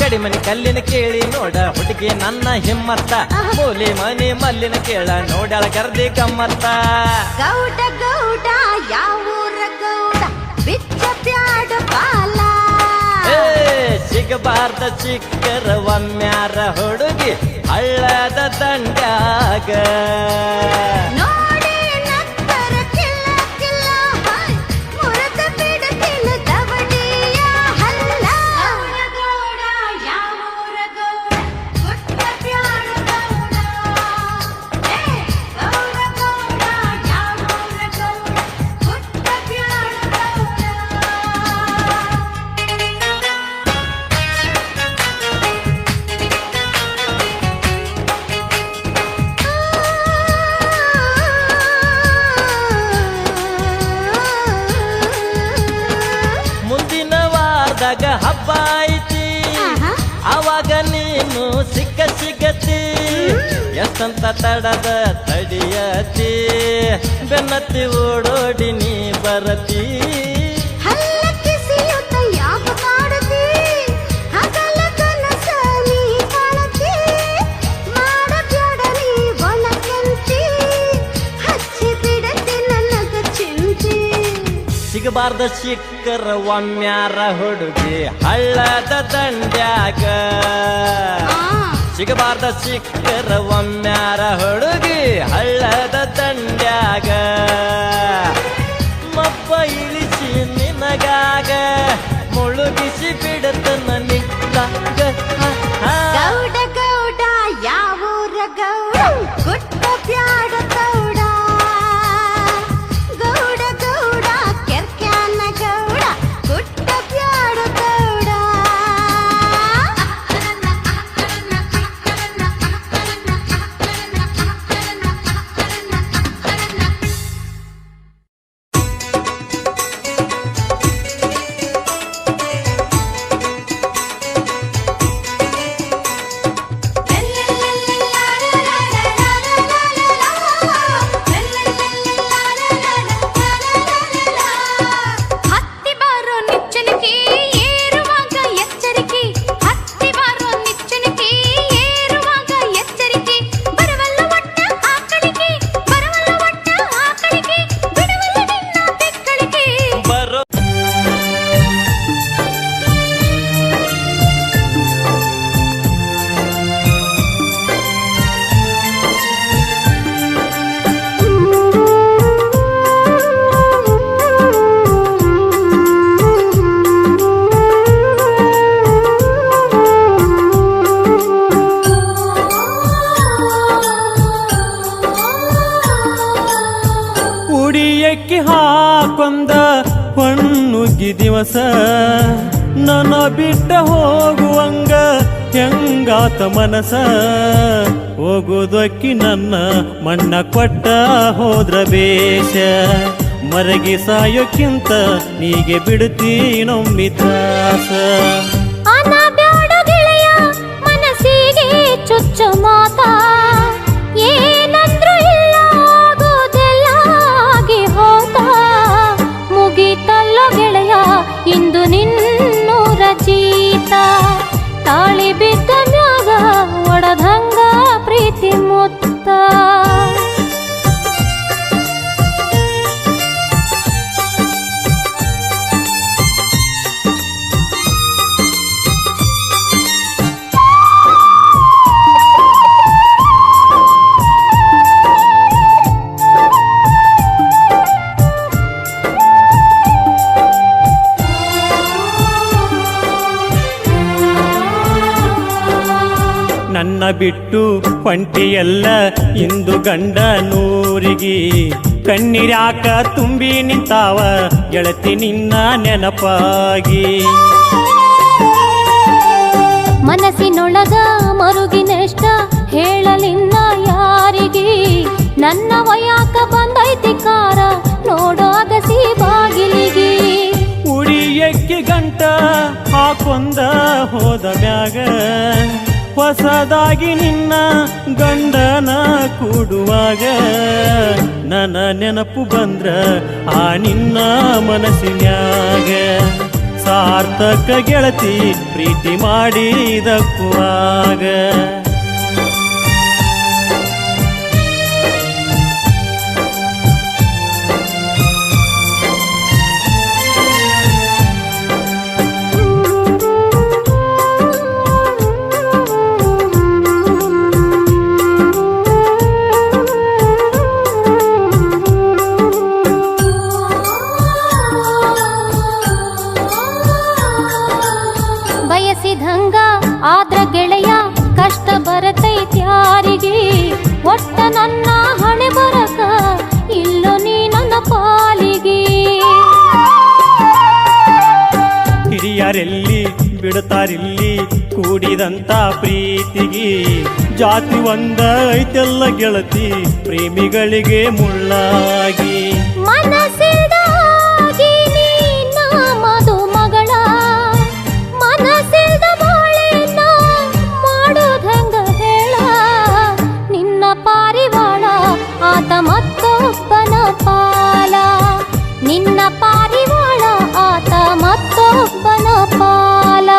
ಕಡಿಮನಿ ಕಲ್ಲಿನ ಕೇಳಿ ನೋಡ ಹುಡುಗಿ ನನ್ನ ಹಿಮ್ಮತ್ತ ಮೂಲಿ ಮನಿ ಮಲ್ಲಿನ ಕೇಳ ನೋಡ್ಯಾಳ ಕರ್ದಿ ಕಮ್ಮತ್ತ ಗೌಡ ಗೌಡ ಯಾವೂರ ಗೌಡ ಬಿಚ್ಚ ಬ್ಯಾಡ ಬಾಲ ಸಿಗಬಾರ್ದ ಚಿಕ್ಕರ ಒಮ್ಮ್ಯಾರ ಹುಡುಗಿ ಹಳ್ಳದ ದಂಡ್ಯಾಗ ನೋಡಿ ನಕ್ಕರ ಕಿಲ್ಲ ಕಿಲ್ಲ ಹಾಯ್ ಮುರದ ಬಿಡತಿನ ದವಡಿಯ ಹಲ್ಲ ಗೌಡ ಯಾವೂರ ಗೌಡ ಗುಟ್ಟ ಬ್ಯಾಡ ಗೌಡ ಗೌಡ ಗೌಡ ಯಾವೂರ ಗೌಡ ಗುಟ್ಟ ಬ್ಯಾಡ ಗೌಡ ಮುಂದಿನ ವಾರದಾಗ ಹಬ್ಬ ಐತಿ ಅವಾಗ ನೀನು ಸಿಗತಿ ಎಷ್ಟಂತ ತಡದ ತಡಿಯತಿ ಬೆನ್ನತ್ತಿ ಓಡೋಡಿ ನೀ ಬರತಿ ಹಲ್ಲಕ್ಕೆ ಸಿಯುತ್ತ ಯಾಕ ಕಾಡತಿ ಹಗಲ ಕನಸ ನೀ ಕಾಣತಿ ಮಾಡಬ್ಯಾಡ ನೀ ಒಣಕೆಂತಿ ಹಚ್ಚಿ ಬಿಡತಿ ನನಗ ಚಿಂತಿ ಸಿಗಬಾರ್ದ ಚಿಕ್ಕರ ಒಮ್ಮ್ಯಾರ ಹುಡುಗಿ ಹಳ್ಳದ ದಂಡ್ಯಾಗ ಸಿಗಬಾರ್ದ ಚಿಕ್ಕರ ಒಮ್ಮ್ಯಾರ ಹುಡುಗಿ ಹಳ್ಳದ ದಂಡ್ಯಾಗ ಮಬ್ಬ ಇಳಿಸಿ ನಿನಗಾಗ ಮುಳುಗಿಸಿ ಬಿಡತನ ನಿಂತಾಗ ಗೌಡ ಗೌಡ ಯಾವೂರ ಗೌಡ ಗುಟ್ಟ ಬ್ಯಾಡ ಗೌಡ ಗೌಡ ಗೌಡ ಕೆರ್ಕ್ಯಾನ ಗೌಡ ಗುಟ್ಟ ಬ್ಯಾಡ ಗೌಡ ಹತ್ತಿ ಬಾರೋ ನಿಚ್ಚಣಿಕೆ ಏರುವಾಗ ಎಚ್ಚರಿಕೆ ಹತ್ತಿ ಬಾರೋ ನಿಚ್ಚಣಿಕೆ ಏರುವಾಗ ಎಚ್ಚರಿಕೆ ಬರವಲ್ಲ ಒಟ್ಟ ಆಕಳಿಕೆ ಬರವಲ್ಲ ಒಟ್ಟ ಆಕಳಿಕೆ ಬಿಡವಲ್ಲ ನಿನ್ನ ಬೆಕ್ಕಳಿಕೆ ಬರೋ ಉಡಿಯಕ್ಕೆ ಹಾಕೊಂದ ಹೊಣ್ಣುಗ್ಗಿ ದಿವಸ ನನ್ನ ಬಿಟ್ಟ ಹೋಗುವಂಗ ಹೆಂಗಾತ ಮನಸ ಹೋಗುದಕ್ಕಿ ನನ್ನ ಮಣ್ಣ ಕೊಟ್ಟ ಹೋದ್ರ ಬೇಷ ಮರಗಿ ಸಾಯೋಕ್ಕಿಂತ ನೀಗೆ ಬಿಡ್ತೀನೊಮ್ಮಿ ತ್ರಾಸ ಅನಬ್ಯಾಡ ಗೆಳೆಯ ಮನಸ್ಸಿಗೆ ಚುಚ್ಚು ಮಾತಾ ಏನಂದ್ರು ಇಲ್ಲ ಆಗೋದೆಲ್ಲ ಆಗಿ ಹೋತಾ ಮುಗಿತಲ್ಲೋ ಗೆಳೆಯ ಇಂದು ನಿನ್ನೂರ ಜೀತ ತಾಳಿ ಬಿದ್ದ ಮ್ಯಾಗ ಒಡದಂಗ ಪ್ರೀತಿ ಮುತ್ತ ನನ್ನ ಬಿಟ್ಟು ಹೊಂಟಿಯಲ್ಲ ಇಂದು ಗಂಡ ನೂರಿಗಿ ಕಣ್ಣೀರ್ಯಾಕ ತುಂಬಿ ನಿಂತಾವ ಗೆಳತಿ ನಿನ್ನ ನೆನಪಾಗಿ ಮನಸ್ಸಿನೊಳಗ ಮರುಗಿನ ಕಟ್ಟ ಹಾಕೊಂದ ಹೋದ ಮ್ಯಾಗ ಹೊಸದಾಗಿ ನಿನ್ನ ಗಂಡನ ಕೂಡುವಾಗ ನನ್ನ ನೆನಪು ಬಂದ್ರ ಆ ನಿನ್ನ ಮನಸ್ಸಿನ್ಯಾಗ ಸಾರ್ಥಕ ಗೆಳತಿ ಪ್ರೀತಿ ಮಾಡಿದಕ್ಕುವಾಗ ಬಯಸಿದಂಗ ಆದ್ರ ಗೆಳೆಯ ಕಷ್ಟ ಬರತೈತ್ಯಾರಿಗೆ ಒಟ್ಟ ನನ್ನ ಹಣೆ ಬರಕ ಇಲ್ಲೋ ನೀ ನನ್ನ ಪಾಲಿಗೆ ಹಿರಿಯರೆಲ್ಲಿ ಬಿಡ್ತಾರಿಲ್ಲಿ ಕೂಡಿದಂತ ಪ್ರೀತಿಗೆ ಜಾತಿ ಒಂದ ಐತೆಲ್ಲ ಗೆಳತಿ ಪ್ರೇಮಿಗಳಿಗೆ ಮುಳ್ಳಾಗಿ ಮನಸ್ಸಿಲ್ದಾಗಿ ನೀನ ಮದುಮಗಳ ಮನಸ್ಸಿಲ್ದ ಬಾಳೆನ ಮಾಡೋದಂಗ ಹೇಳ ನಿನ್ನ ಪಾರಿವಾಳ ಆತ ಮತ್ತೊಬ್ಬನ ಪಾಲ ನಿನ್ನ ಪಾರಿವಾಳ ಆತ ಮತ್ತೊಬ್ಬನ ಪಾಲ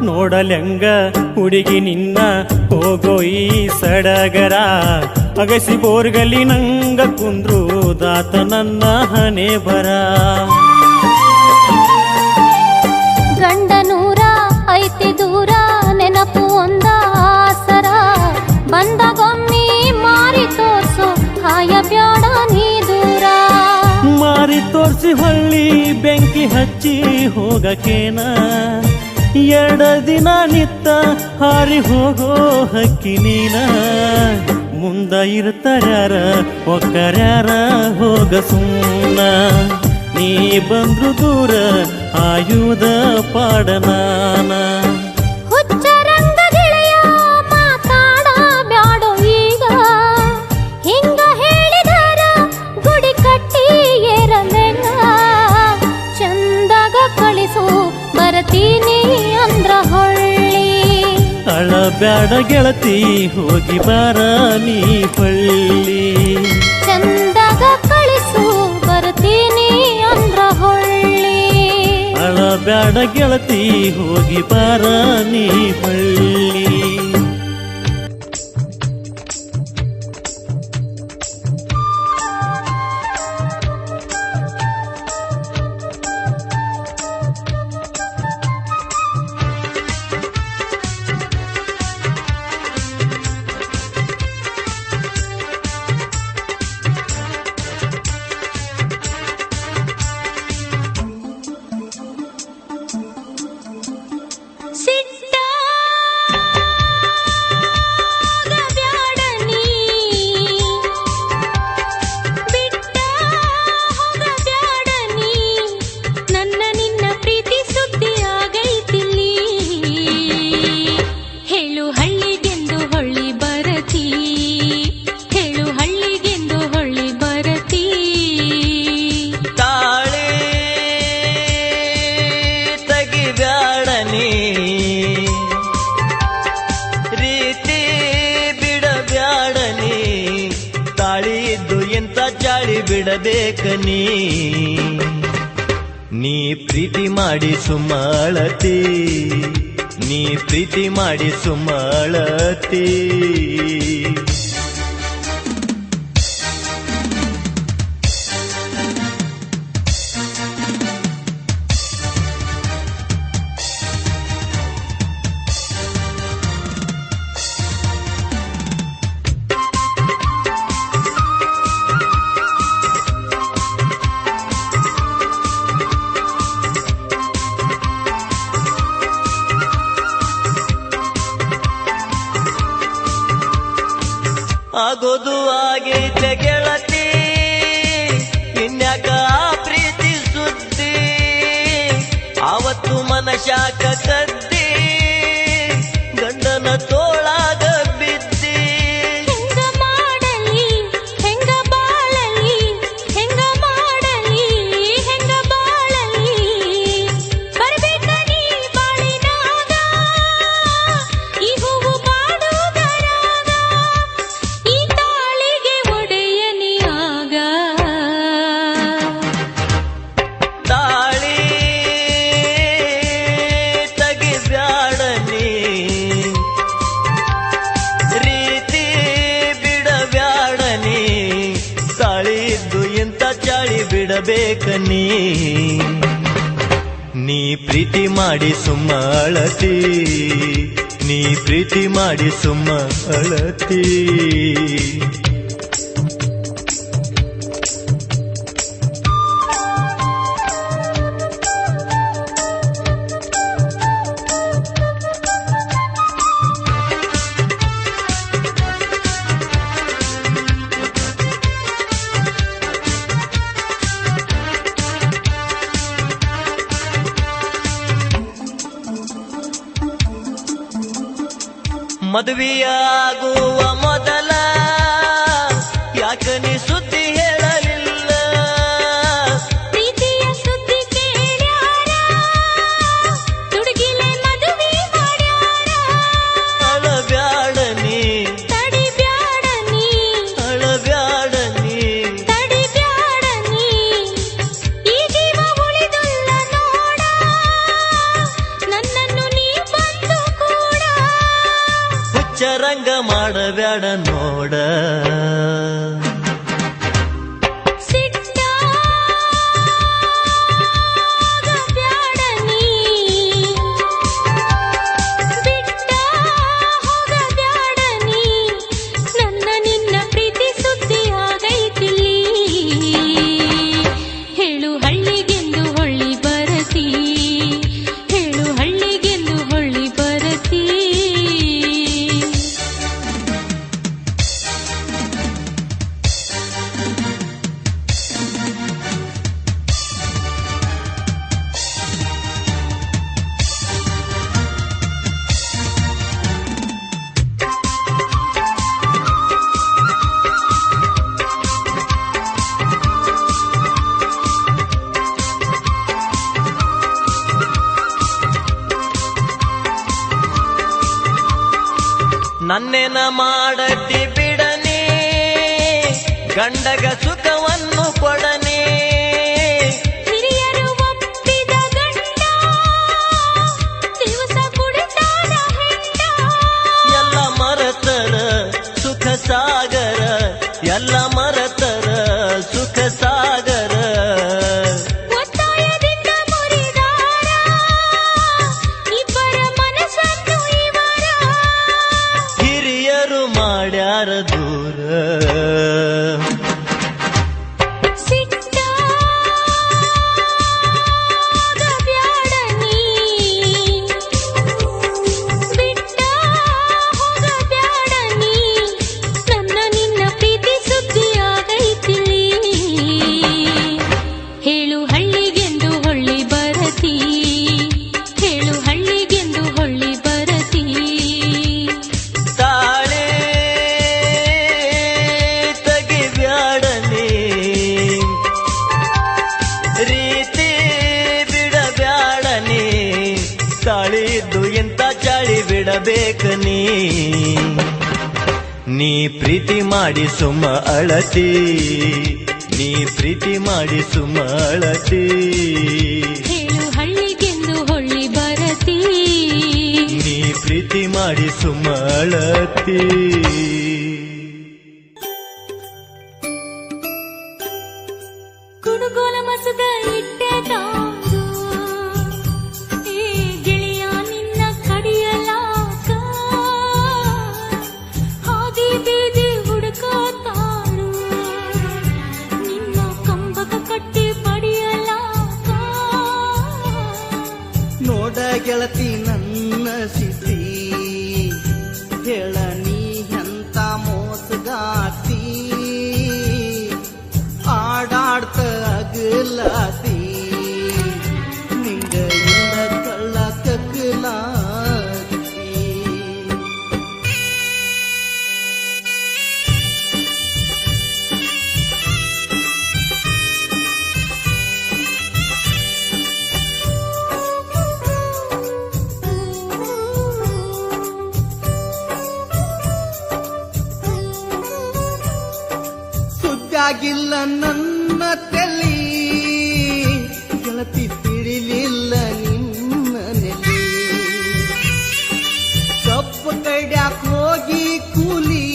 ನೋಡಲೆಂಗ ಹುಡುಗಿ ನಿನ್ನ ಹೋಗೋ ಈ ಸಡಗರ ಅಗಸಿ ಬೋರ್ಗಲಿ ನಂಗ ಕುಂದ್ರು ದಾತ ನನ್ನ ಹಣೆ ಬರ ಗಂಡನೂರ ಐತಿ ದೂರ ನೆನಪು ಒಂದ ಆಸರ ಬಂದಗೊಮ್ಮಿ ಮಾರಿ ತೋರ್ಸು ಹಾಯ ಬ್ಯಾಡ ನೀ ದೂರ ಮಾರಿ ತೋರ್ಸಿ ಹೊಳ್ಳಿ ಬೆಂಕಿ ಹಚ್ಚಿ ಹೋಗಕೇನ ಎಡ ದಿನ ನಿತ್ತ ಹಾರಿ ಹೋಗೋ ಹಕ್ಕಿ ನೀನ ಮುಂದ ಇರ್ತಾರ್ಯಾರ ಒಕ್ಕರ್ಯಾರ ಹೋಗ ಸುಮ್ಮನ ನೀ ಬಂದ್ರು ದೂರ ಆಯುಧ ಪಾಡನಾನ ಹುಚ್ಚರಂಗ ಗೆಳೆಯ ಮಾತಾಡ ಬ್ಯಾಡೋ ಈಗ ಹಿಂಗ ಹೇಳಿದರ ಗುಡಿ ಕಟ್ಟಿ ಏರಲೆಂಗ ಚಂದಾಗ ಕಳಿಸು ಬರತೀನಿ ಅಂದ್ರ ಹೊಳ್ಳಿ ಅಳಬ್ಯಾಡ ಗೆಳತಿ ಹೋಗಿ ಬಾರ ನೀ ಪಳ್ಳಿ ಚಂದಾಗ ಕಳಿಸು ಬರ್ತೀನಿ ಅಂದ್ರ ಹೊಳ್ಳಿ ಅಳಬ್ಯಾಡ ಗೆಳತಿ ಹೋಗಿ ಬಾರ ನೀ ಪಳ್ಳಿ ಬಿಡಬೇಕ ನೀ ಪ್ರೀತಿ ಮಾಡಿ ಸುಮ್ಮಳತಿ ನೀ ಪ್ರೀತಿ ಮಾಡಿ ಸುಮ್ಮಳತಿ ಆಗೋದು ಆಗೈತೆ ಗೆಳತಿ, ಇನ್ಯಾಕ ಪ್ರೀತಿ ಸುದ್ದಿ, ಆವತ್ತು ಮನಶಾಕ ಕದ್ದಿ, ಗಂಡನ ತೋಳಾಗ ಬಿದ್ದಿ. ಹೆಂಗ ಮಾಡಲಿ ಹೆಂಗ ಬಾಳಲಿ, ಹೆಂಗ ಮಾಡಲಿ ಹೆಂಗ ಬಾಳಲಿ, ಬರ್ಬೇಕ ನೀ ಬಾಳಿನಾಗ ಈ ಹೂವು ಬಾಡುಗರಾಗ, ಈ ತಾಳಿಗೆ ಒಡೆಯನಿಯಾಗ. ತಾಳಿ ತೆಗಿಬ್ಯಾಡನಿ, ರೀತಿ ಬಿಡಬ್ಯಾಡನಿ, ತಾಳಿ ಇದ್ದು ಇಂಥ ಚಾಳಿ ಬಿಡಬೇಕನಿ. ನೀ ಪ್ರೀತಿ ಮಾಡಿ ಸುಮ್ಮ ಅಳತಿ, ನೀ ಪ್ರೀತಿ ಮಾಡಿ ಸುಮ್ಮ ಅಳತಿ. ಮದುವೆಯಾಗುವ ಮೊದಲ ಯಾಕ ನೀ ಸುದ್ದಿ ಹೇಳಲಿಲ್ಲ, ಪ್ರೀತಿಯ ಸುದ್ದಿ ಕೇಳ್ಯಾರ, ತುಡುಗಿಲೆ ಮದುವೆ ಮಾಡ್ಯಾರ. ಅಳಬ್ಯಾಡನಿ ತಡಿಬ್ಯಾಡನಿ ಅಳಬ್ಯಾಡನಿ, ತಡಿಬ್ಯಾಡನಿ, ಈ ಜೀವ ಉಳಿದುಲ್ಲ ನೋಡ, ನನ್ನನ್ನು ನೀ ಬಂದು ಕೂಡ. ಹುಚ್ಚರಂಗ ಮಾಡಬ್ಯಾಡ ನೋಡ, ಸಿಟ್ಟಾಗ ಬ್ಯಾಡನಿ, ಬಿಟ್ಟ ಹೋಗಬ್ಯಾಡನಿ, ನನ್ನ ನಿನ್ನ ಪ್ರೀತಿ ಸುದ್ದಿ ಆಗೈತಿಲ್ಲಿ. ಹೇಳು ಹಳ್ಳಿಗೆಂದು ಹೊಳ್ಳಿ ಬರತಿ, ಹೇಳು ಹಳ್ಳಿಗೆಂದು ಹೊಳ್ಳಿ ಬರತಿ. ನನ್ನೇನ ಮಾಡತಿ ಬಿಡನಿ, ಗಂಡಗ ಸುಖವನ್ನು ಕೊಡನಿ. ಹಿರಿಯರು ಒಪ್ಪಿದ ಗಂಡ, ದಿವಸ ಕುಡಿತಾನ ಹೆಂಡ. ಎಲ್ಲ ಮರತರ ಸುಖ ಸಾಗರ, ಎಲ್ಲ ಮರತರ ಸುಖ ಸಾಗರ. ಒತ್ತಾಯದಿಂದ ಮುರಿದಾರ, ಇಬ್ಬರ ಮನಸ್ಸನ್ನು ಇವರ. ಹಿರಿಯರು ಮಾಡ್ಯಾರ ದೂರ, ಸಿಟ್ಟಾಗ ಬ್ಯಾಡನಿ, ಬಿಟ್ಟ ಹೋಗಬ್ಯಾಡನಿ, ನನ್ನ ನಿನ್ನ ಪ್ರೀತಿ ಸುದ್ದಿ ಆಗೈತಿಲ್ಲಿ. ಹೇಳು ಹಳ್ಳಿಗೆಂದು ಹೊಳ್ಳಿ ಬರತಿ, ಹೇಳು ಹಳ್ಳಿಗೆಂದು ಹೊಳ್ಳಿ ಬರತಿ. ತಾಳೆ ತೆಗಿಬ್ಯಾಡನಿ, ರೀತಿ ಬಿಡಬ್ಯಾಡನಿ, ತಾಳಿ ಇದ್ದು ಇಂಥ ಚಾಳಿ ಬಿಡಬೇಕನಿ. ನೀ ಪ್ರೀತಿ ಮಾಡಿ ಸುಮ್ಮ ಅಳತಿ, ನೀ ಪ್ರೀತಿ ಮಾಡಿ ಸುಮ್ಮ ಅಳತಿ. ಹೇಳು ಹಳ್ಳಿಗೆಂದು ಹೊಳ್ಳಿ ಬರತಿ, ನೀ ಪ್ರೀತಿ ಮಾಡಿ ಸುಮ್ಮ ಅಳತಿ. ಕುಡುಗೋಲ ಮಸದ ಇಟ್ಟೆ ತಾಂದು, ಏ ಗೆಳೆಯ ನಿನ್ನ ಕಡಿಯಲಾಕ, ಹಾದಿ ಬೀದಿ ಹುಡುಕಾತಾಳು, ನಿನ್ನ ಕಂಬಕ ಕಟ್ಟಿ ಪಡಿಯಲಾಕ. ನೋಡ ಗೆಳತಿ ನನ್ನ ಸ್ಥಿತಿ, ಹೇಳ ನೀ ಎಂತ ಮೋಸಗಾರ. ಸರಿಯಾಗಿಲ್ಲ ನನ್ನ ತಲಿ ಗೆಳತಿ ತಿಳಿಲಿಲ್ಲ ನಿನ್ನ ನೆಲೆ ಕಬ್ಬ ಕಡ್ಯಾಕ್ ಹೋಗಿ ಕೂಲಿ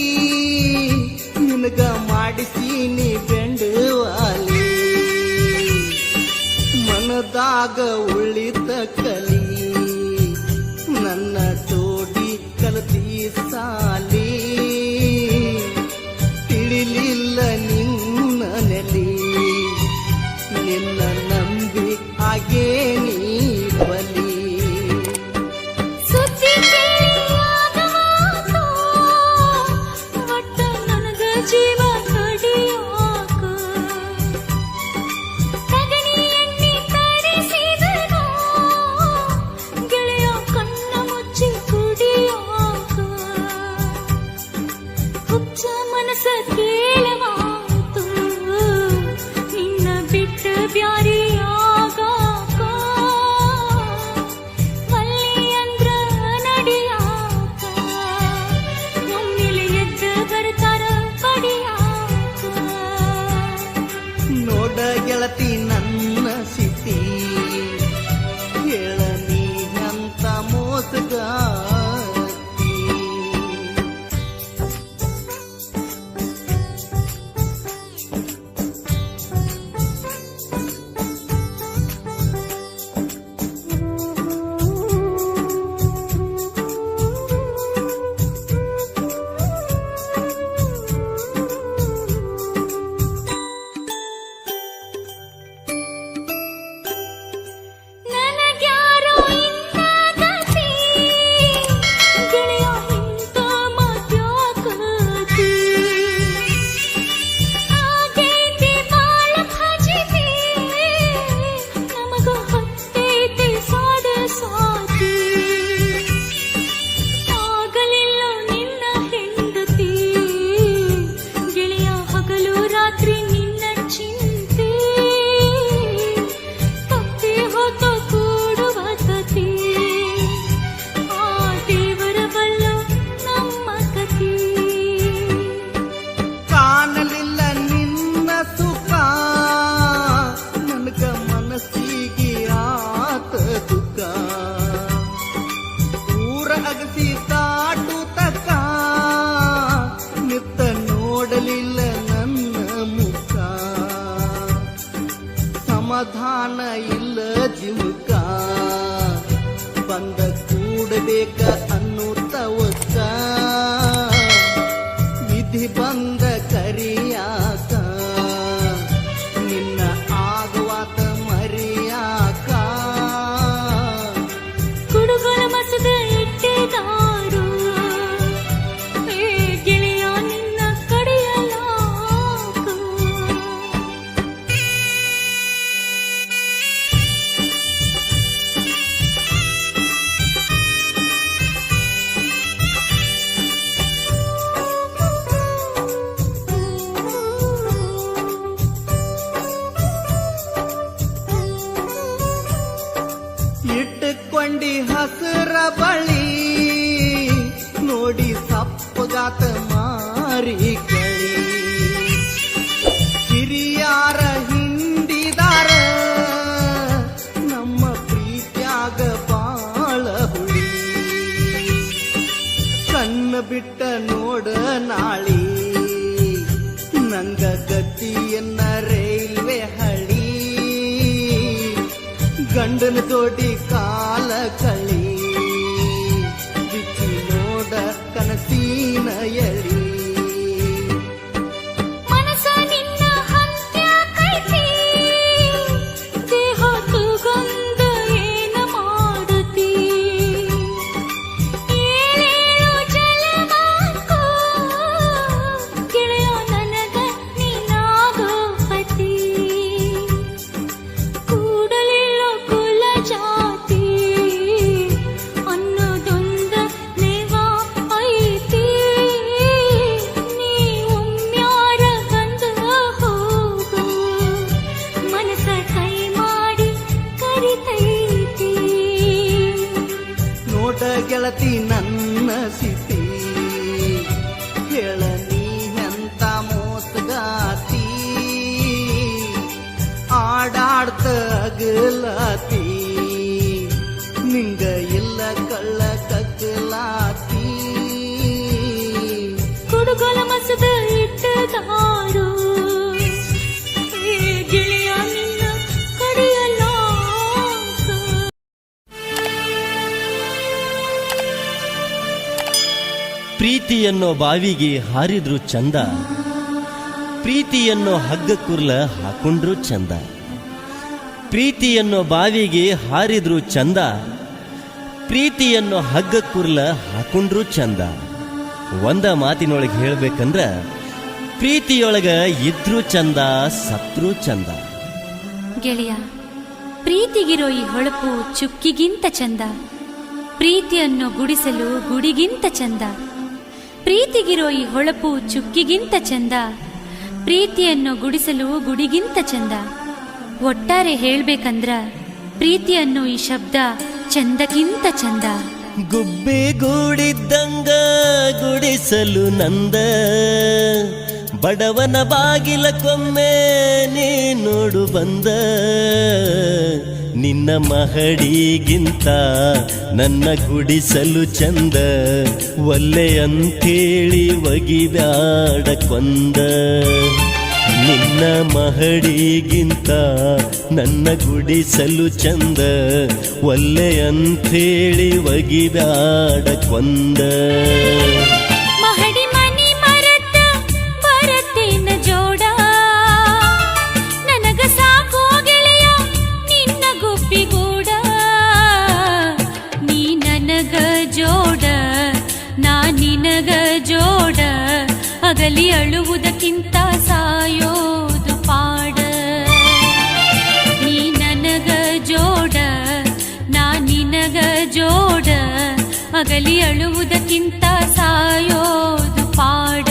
ನಿನಗ ಮಾಡಿಸೀನಿ ಬೆಂಡವಾಲಿ ಮನದಾಗ ಉಳಿತ ಕಲಿ ನನ್ನ ತೋಡಿ ಕಲತಿ ಸಾಲಿ ತಿಳಿಲಿಲ್ಲ ನಿನ್ನ ನೆಲೆ ನಿನ್ನ ನಂಬಿ ಹಾಗೇ ನೀ ಬಲಿ ಸುದ್ದಿ ಕೇಳಿಯಾಗ ಮಾತು, ಒಟ್ಟ ನನಗ ಜೀವ ಕಡಿಯಾಕ. ಸಗಣಿ ಎಣ್ಣೆ ತರಿಸಿದನು, ಗೆಳೆಯ ಕಣ್ಣ ಮುಚ್ಚಿ ಕುಡಿಯಾಕ. ಹುಚ್ಚ ಮನಸ ಕೇಳವಾತು, ನಿನ್ನ ಬಿಟ್ಟ ಬ್ಯಾರಿಯಾಗಾಕ. ಮಲ್ಲಿ ಅಂದ್ರ ನಡಿಯಾಕ, ಒಮ್ಮೆಲೆ ಎದ್ದ ಬರ್ತಾರ ಪಡಿಯಾಕ. ನೋಡ ಗೆಳತಿ ನನ್ನ ಸಿತಿ ಹೇಳ ನೀ ಅಂತ ಮೋಸಗಾತಿ ನನಗ್ಯಾರೋ ಇಂಥ ಗತಿ, ಗೆಳೆಯ ಇಂಥ ಮತ್ಯಾಕತಿ. ಆಗೈತಿ ಬಾಳ ಫಜಿತಿ, ನಮಗ ಹೊತ್ತೈತಿ ಸಾದ ಸಾತಿ. ಆಗಲಿಲ್ಲ ನಿನ್ನ ಹೆಂಡತಿ, ಗೆಳೆಯ ಹಗಲು ರಾತ್ರಿ ನಿನ್ನ ಚಿಂತೆ. ತಪ್ಪಿ ಹೋತ ಕೂಡುವ ಕತಿ, ಆ ದೇವರ ಬಲ್ಲು ನಮ್ಮ ಕತಿ. ಕಾಣಲಿಲ್ಲ ನಿನ್ನ ಸುಖ ನನಗ ಮನಸ್ಸಿಗೆ ಆತ ದುಃಖ ಊರ ಅಗಸಿ ತಾಟು ತಕ ನಿತ್ತ ನೋಡಲಿಲ್ಲ ನನ್ನ ಮುಖ ಸಮಾಧಾನ ಇಲ್ಲ ಜೀವಕ ಬಂದ ಕೂಡಬೇಕ ಅನ್ನುತ್ತವಕ್ಕ ವಿಧಿ ಬಂದ ಕರಿಯಾಕ ನಿನ್ನ ಆಗುವಾತ ಮರಿಯಾಕ ಕುಡುಗಲ ಮಸದ ಇಟ್ಟಿದಾರು, ಏ ಗೆಳೆಯ ನಿನ್ನ ಕಡಿಯಲಾಕ. ಇಟ್ಟುಕೊಂಡಿ ಹಸರ ಬಳಿ ನೋಡಿ ಸಪ್ಪಗಾತ ಮಾರಿ ಕಳಿ ಹಿರಿಯಾರ ಹಿಂಡಿದಾರ ನಮ್ಮ ಪ್ರೀತ್ಯಾಗ ಬಾಳ ಹುಳಿ ಕಣ್ಣ ಬಿಟ್ಟ ನೋಡ ನಾಳಿ ನಂಗ ಗತಿಯನ್ನ ರೈಲ್ವೆ ಹಳಿ ಗಂಡನ ಜೋಡಿ ಕಾಲ ಕಳಿ ಬಿಚ್ಚಿ ನೋಡ ಕನಸಿನ ಎಳಿ ಮನಸ ನಿನ್ನ ಹಂತ್ಯಾಕೈತಿ, ದೇಹ ತಗೊಂಡ ಏನ ಮಾಡತಿ. ಏಳೇಳು ಜಲಮಾಕೋ, ಗೆಳೆಯ ನನಗ ನೀನಾಗೋ ಪತಿ. ಕೂಡಲಿಲ್ಲ ಕುಲ ಜಾತಿ, ಅನ್ನೋದೊಂದ ನೇವ ಐತಿ. ಬರದ ಇಟ್ಟದಾರು ಏ ಗೆಳೆಯ ನಿನ್ನ ಕಡೆಯಲಾಗ. ಪ್ರೀತಿಯನ್ನೋ ಬಾವಿಗೆ ಹಾರಿದ್ರು ಚಂದ, ಪ್ರೀತಿಯನ್ನೋ ಹಗ್ಗ ಕುರ್ಲ ಹಾಕೊಂಡ್ರು ಚಂದ. ಪ್ರೀತಿಯನ್ನೋ ಬಾವಿಗೆ ಹಾರಿದ್ರು ಚಂದ, ಪ್ರೀತಿಯನ್ನೋ ಹಗ್ಗ ಕುರ್ಲ ಹಾಕೊಂಡ್ರು ಚಂದ. ಒಂದ ಮಾತಿನೊಳಗೆ ಹೇಳ್ಬೇಕಂದ್ರ ಪ್ರೀತಿಯೊಳಗ ಇದ್ರು ಚಂದ, ಸತ್ರು ಚಂದ. ಗೆಳೆಯ, ಪ್ರೀತಿಗಿರೋ ಈ ಹೊಳಪು ಚುಕ್ಕಿಗಿಂತ ಚಂದ, ಪ್ರೀತಿಯನ್ನು ಗುಡಿಸಲು ಗುಡಿಗಿಂತ ಚಂದ. ಪ್ರೀತಿಗಿರೋ ಈ ಹೊಳಪು ಚುಕ್ಕಿಗಿಂತ ಚಂದ, ಪ್ರೀತಿಯನ್ನು ಗುಡಿಸಲು ಗುಡಿಗಿಂತ ಚಂದ. ಒಟ್ಟಾರೆ ಹೇಳ್ಬೇಕಂದ್ರ ಪ್ರೀತಿಯನ್ನು ಈ ಶಬ್ದ ಚಂದಕ್ಕಿಂತ ಚಂದ. ಗುಬ್ಬಿ ಗೂಡಿದ್ದಂಗ ಗುಡಿಸಲು ನಂದ, ಬಡವನ ಬಾಗಿಲ ಕೊಮ್ಮೆ ನೀ ನೋಡು ಬಂದ. ನಿನ್ನ ಮಹಡಿಗಿಂತ ನನ್ನ ಗುಡಿಸಲು ಚಂದ, ಒಲ್ಲೆ ಅಂತೇಳಿ ಒಗಿಬ್ಯಾಡ ಕೊಂದ. ನಿನ್ನ ಮಹಡಿಗಿಂತ ನನ್ನ ಗುಡಿಸಲು ಚಂದ, ಒಲ್ಲೆ ಅಂಥೇಳಿ ಒಗಿಬ್ಯಾಡ ಕೊಂದ. ಮಹಡಿ ಮನಿ ಮರತ ಬರತೇನ ಜೋಡ, ನನಗ ಸಾಕೋ ಗೆಳೆಯ ನಿನ್ನ ಗುಬ್ಬಿಗೂಡ. ನೀ ನನಗ ಜೋಡ, ನಾ ನಿನಗ ಜೋಡ, ಅಗಲಿ ಅಳುವುದಕ್ಕಿಂತ ಸಾಯೋದು ಪಾಡ. ನೀ ನನಗ ಜೋಡ, ನಾ ನಿನಗ ಜೋಡ, ಅಗಲಿ ಅಳುವುದಕ್ಕಿಂತ ಸಾಯೋದು ಪಾಡ.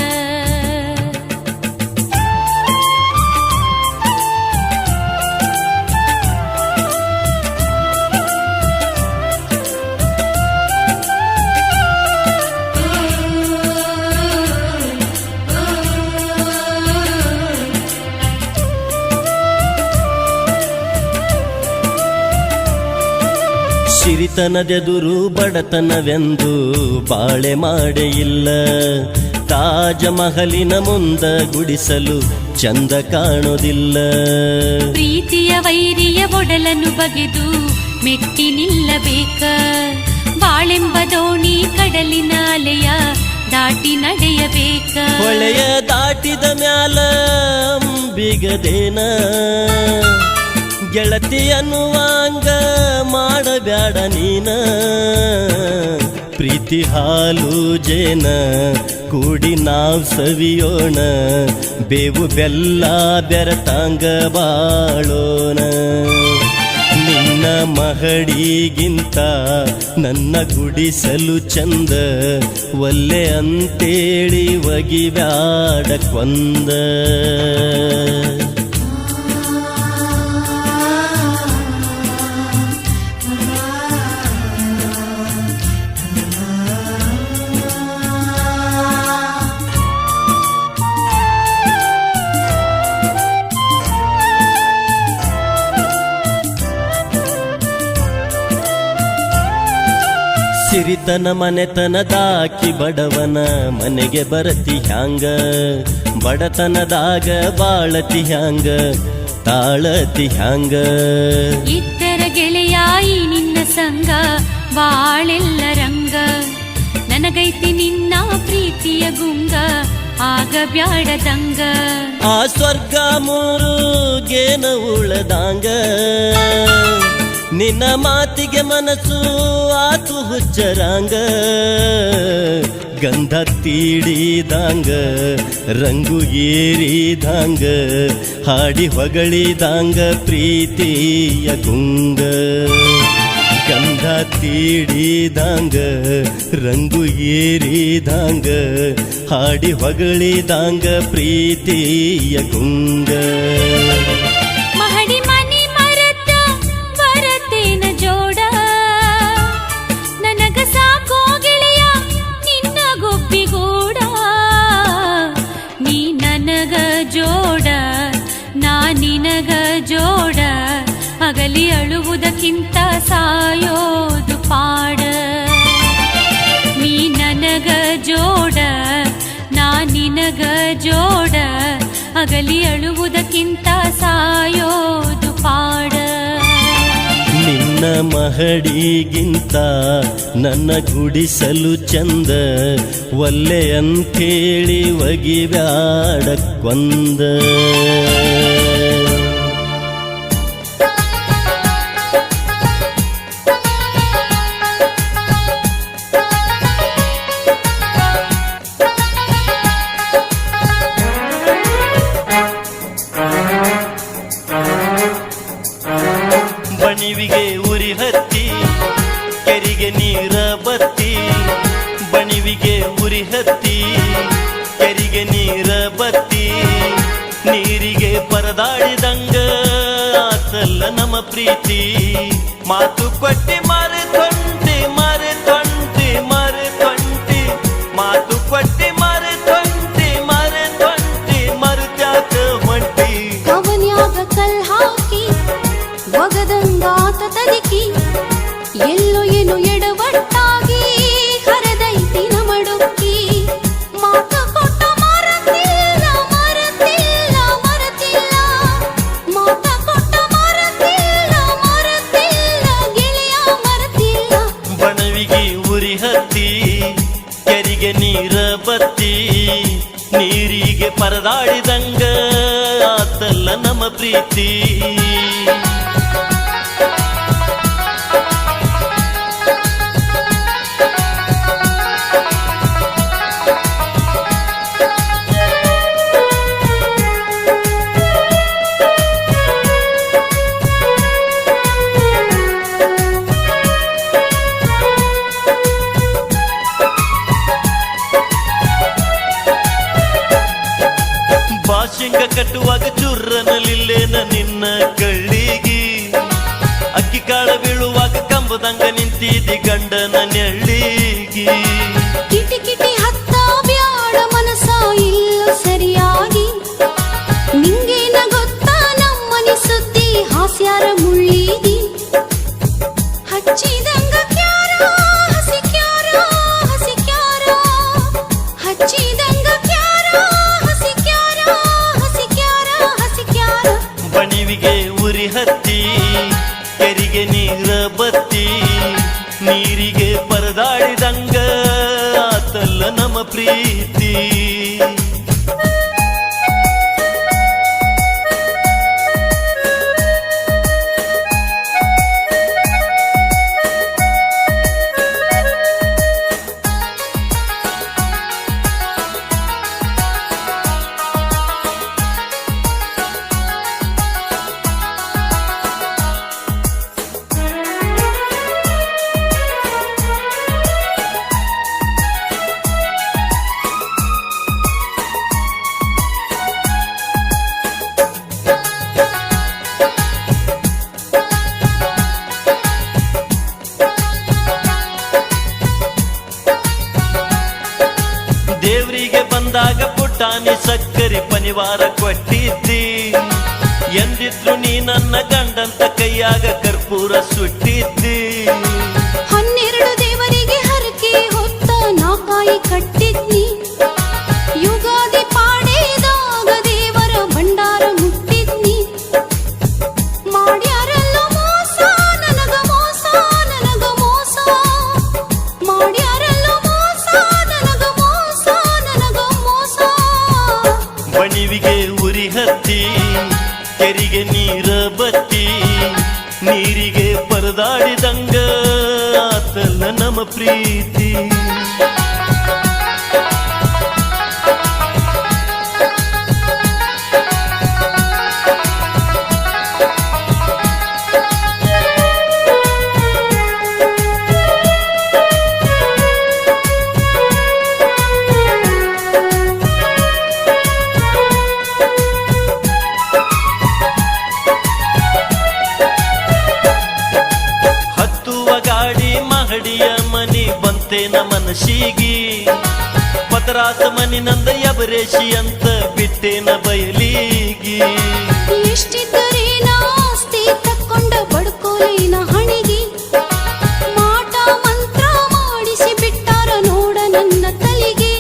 ಸಿರಿತನದೆದುರು ಬಡತನವೆಂದು ಬಾಳೆ ಮಾಡೇ ಇಲ್ಲ, ತಾಜ ಮಹಲಿನ ಮುಂದ ಗುಡಿಸಲು ಚಂದ ಕಾಣೋದಿಲ್ಲ. ಪ್ರೀತಿಯ ವೈರಿಯ ಒಡಲನ್ನು ಬಗೆದು ಮೆಟ್ಟಿ ನಿಲ್ಲಬೇಕ, ಬಾಳೆಂಬ ದೋಣಿ ಕಡಲಿನ ಅಲೆಯ ದಾಟಿ ನಡೆಯಬೇಕ. ಹೊಳೆಯ ದಾಟಿದ ಮ್ಯಾಲ ಅಂಬಿಗದೇನ, ಗೆಳತಿ ಅನ್ನುವಾಂಗ ಮಾಡಬ್ಯಾಡ ನೀನ. ಪ್ರೀತಿ ಹಾಲು ಜೇನ ಕೂಡಿ ನಾವ್ ಸವಿಯೋಣ, ಬೇವು ಬೆಲ್ಲ ಬೆರತಾಂಗ ಬಾಳೋಣ. ನಿನ್ನ ಮಹಡಿಗಿಂತ ನನ್ನ ಗುಡಿಸಲು ಚಂದ, ಒಲ್ಲೆ ಅಂತೇಳಿ ಒಗಿಬ್ಯಾಡ ಕೊಂದ. ಸಿರಿತನ ಮನೆತನದಾಕಿ ಬಡವನ ಮನೆಗೆ ಬರತಿ ಹ್ಯಾಂಗ, ಬಡತನದಾಗ ಬಾಳತಿ ಹ್ಯಾಂಗ, ತಾಳತಿ ಹ್ಯಾಂಗ. ಇದ್ದರ ಗೆಳೆಯಾಯಿ ನಿನ್ನ ಸಂಗ ಬಾಳೆಲ್ಲ ರಂಗ, ನನಗೈತಿ ನಿನ್ನ ಪ್ರೀತಿಯ ಗುಂಗ, ಆಗ ಬ್ಯಾಡದಂಗ. ಆ ಸ್ವರ್ಗ ಮೂರು ಗೇನ ಉಳದಂಗ, ನಿನ್ನ ಮಾತಿಗೆ ಮನಸ್ಸು ಆತು ಹುಚ್ಚರಂಗ. ಗಂಧ ತೀಡಿದಂಗ ರಂಗು ಏರಿದಂಗ, ಹಾಡಿ ಹೊಗಳಿದಂಗ ಪ್ರೀತಿಯ ಗುಂಗ. ಗಂಧ ತೀಡಿದಂಗ ರಂಗು ಏರಿದಂಗ, ಹಾಡಿ ಹೊಗಳಿದಂಗ ಪ್ರೀತಿಯ ಗುಂಗ. ಮಹಡಿ ಮನಿ ಮರತ ಬರತೇನ ಜೋಡ, ನನಗ ಸಾಕೋ ಗೆಳೆಯ ನಿನ್ನ ಗುಬ್ಬಿಗೂಡ. ನೀ ನನಗ ಜೋಡ, ನಾ ನಿನಗ ಜೋಡ, ಅಗಲಿ ಅಳುವುದಕ್ಕಿಂತ ಸಾಯೋದು ಪಾಡ. ನೀ ನನಗ ಜೋಡ, ನಾ ನಿನಗ ಜೋಡ ಅಗಲಿ ಅಳುವುದಕ್ಕಿಂತ ಸಾಯೋದು ಪಾಡ ನಿನ್ನ ಮಹಡಿಗಿಂತ ನನ್ನ ಗುಡಿಸಲು ಚಂದ ಒಲ್ಲೆ ಅಂಥೇಳಿ ಒಗಿಬ್ಯಾಡ ಕೊಂದ ಬಣಿವಿಗೆ ಉರಿ ಹತ್ತಿ ಕೆರಿಗೆ ನೀರ ಬತ್ತಿ ಬಣಿವಿಗೆ ಉರಿ ಹತ್ತಿ ಕೆರಿಗೆ ನೀರ ಬತ್ತಿ ನೀರಿಗೆ ಪರದಾಡಿದಂಗ ಆತಲ್ಲ ನಮ್ಮ ಪ್ರೀತಿ ಮಾತು ಕೊಟ್ಟಿ ಮರೆತೊಂಟಿ ಮರೆತೊಂಟಿ ಮರೆತೊಂಟಿ ಮಾತು ಕೊಟ್ಟಿ ಮರೆತೊಂಟಿ ಮರೆತೊಂಟಿ ಮರುತ್ಯಾಕ ಹೊಂಟಿ ಕವನ್ಯಾಗ ಕಲ್ ಹಾಕಿ ಒಗದಂಗಾತ ತದಕಿ ಎಲ್ಲೋ ಏನು ಎಡವಟ್ಟಾಗಿ ಹರದೈತಿ ನಮಡುಕ್ಕಿ ಮಾತ ಕೊಟ್ಟ ಮರತಿಲ್ಲ ಮರತಿಲ್ಲ ಮರತಿಲ್ಲ ಮಾತ ಕೊಟ್ಟ ಮರತಿಲ್ಲ ಮರತಿಲ್ಲ ಗೆಳೆಯ ಮರತಿಲ್ಲ ಬಣವಿಗೆ ಉರಿ ಹತ್ತಿ ಕೆರಿಗೆ ನೀರ ಬತ್ತಿ ನೀರಿಗೆ ಪರದಾಡಿದಂಗ ಆತಲ್ಲ ನಮ್ಮ ಪ್ರೀತಿ ಬಾಶಿಂಗ ಕಟ್ಟುವಾಗ ಚುರ್ರನಲಿಲ್ಲೇನ ನಿನ್ನ ಕಳ್ಳಿಗಿ ಅಕ್ಕಿ ಕಾಳ ಬೀಳುವಾಗ ಕಂಬದಂಗ ನಿಂತಿದ್ದಿ ಗಂಡನ ನೆಳ್ಳಿಗಿ ಕಿಟಿ ಕಿಟಿ ಹತ್ತ ಬ್ಯಾಡ ಮನಸ ಇಲ್ಲ ಸರಿಯಾಗಿ ನಿಂಗೇನ ಗೊತ್ತಾ ನಮ್ಮನಿ ಸುದ್ದಿ ಹಾಸ್ಯಾರ ಮುಳ್ಳಿದಿ ಹಚ್ಚಿದಂಗ ಕ್ಯಾರೋ ಹಸಿ ಕ್ಯಾರೋ ಹಸಿ ಕ್ಯಾರೋ ಹಚ್ಚಿದಂಗ ಕ್ಯಾರೋ ಹಸಿ ಕ್ಯಾರೋ ಹಸಿ ಕ್ಯಾರೋ ಹಸಿ ಕ್ಯಾರೋ ಬಣಿವಿಗೆ ಉರಿ ಹತ್ತಿ ಕೆರಿಗೆ ನೀರ ಬತ್ತಿ ನೀರಿಗೆ ಪರದಾಡಿದಂಗ ಆತಲ್ಲ ನಮ್ಮ ಪ್ರೀತಿ ದೇವ್ರಿಗೆ ಬಂದಾಗ ಪುಟಾಣಿ ಸಕ್ಕರೆ ಪನಿವಾರ ಕೊಟ್ಟಿದ್ದಿ ಎಂದಿದ್ರು ನೀ ನನ್ನ ಗಂಡಂತ ಕೈಯಾಗ ಕರ್ಪೂರ ಸುಟ್ಟಿದ್ದಿ 12 ದೇವರಿಗೆ ಹರಕೆ ಹೊತ್ತ ನಾಕಾಯಿ ಕಟ್ಟಿದ್ನಿ ಯುಗಾದಿ ಪಾಡೇದಾಗ ದೇವರ ಭಂಡಾರ ಮುಟ್ಟಿದ್ನಿ ಮಾಡ್ಯಾರಲ್ಲ ಮೋಸ ನನಗ ಮೋಸ ನನಗ ಮೋಸ ಮಾಡ್ಯಾರಲ್ಲ ಮೋಸ ನನಗ ಮೋಸ ನನಗ ಮೋಸ ಬಣಿವಿಗೆ ಉರಿ ಹತ್ತಿ ಕೆರಿಗೆ ನೀರ ಬತ್ತಿ ನೀರಿಗೆ ಪರದಾಡಿದಂಗ ಆತಲ್ಲ ನಮ್ಮ ಪ್ರೀತಿ ಮಹಡಿಯ ಮನಿ ಬಂತೇನ ಮನಸ್ಸಿಗಿ ಪದರಾಸ ಮನಿ ನಂದ ಯಬರೇಶಿ ಅಂತ ಬಿಟ್ಟೇನ ಬಯಲಿಗಿ ಎಷ್ಟಿದ್ದರೇನ ಆಸ್ತಿ ತಕ್ಕೊಂಡ ಬಡ್ಕೋಲೇನ ಹಣಿಗಿ ಮಾಟ ಮಂತ್ರ ಮಾಡಿಸಿ ಬಿಟ್ಟಾರ ನೋಡ ನನ್ನ ತಲೆಗೆ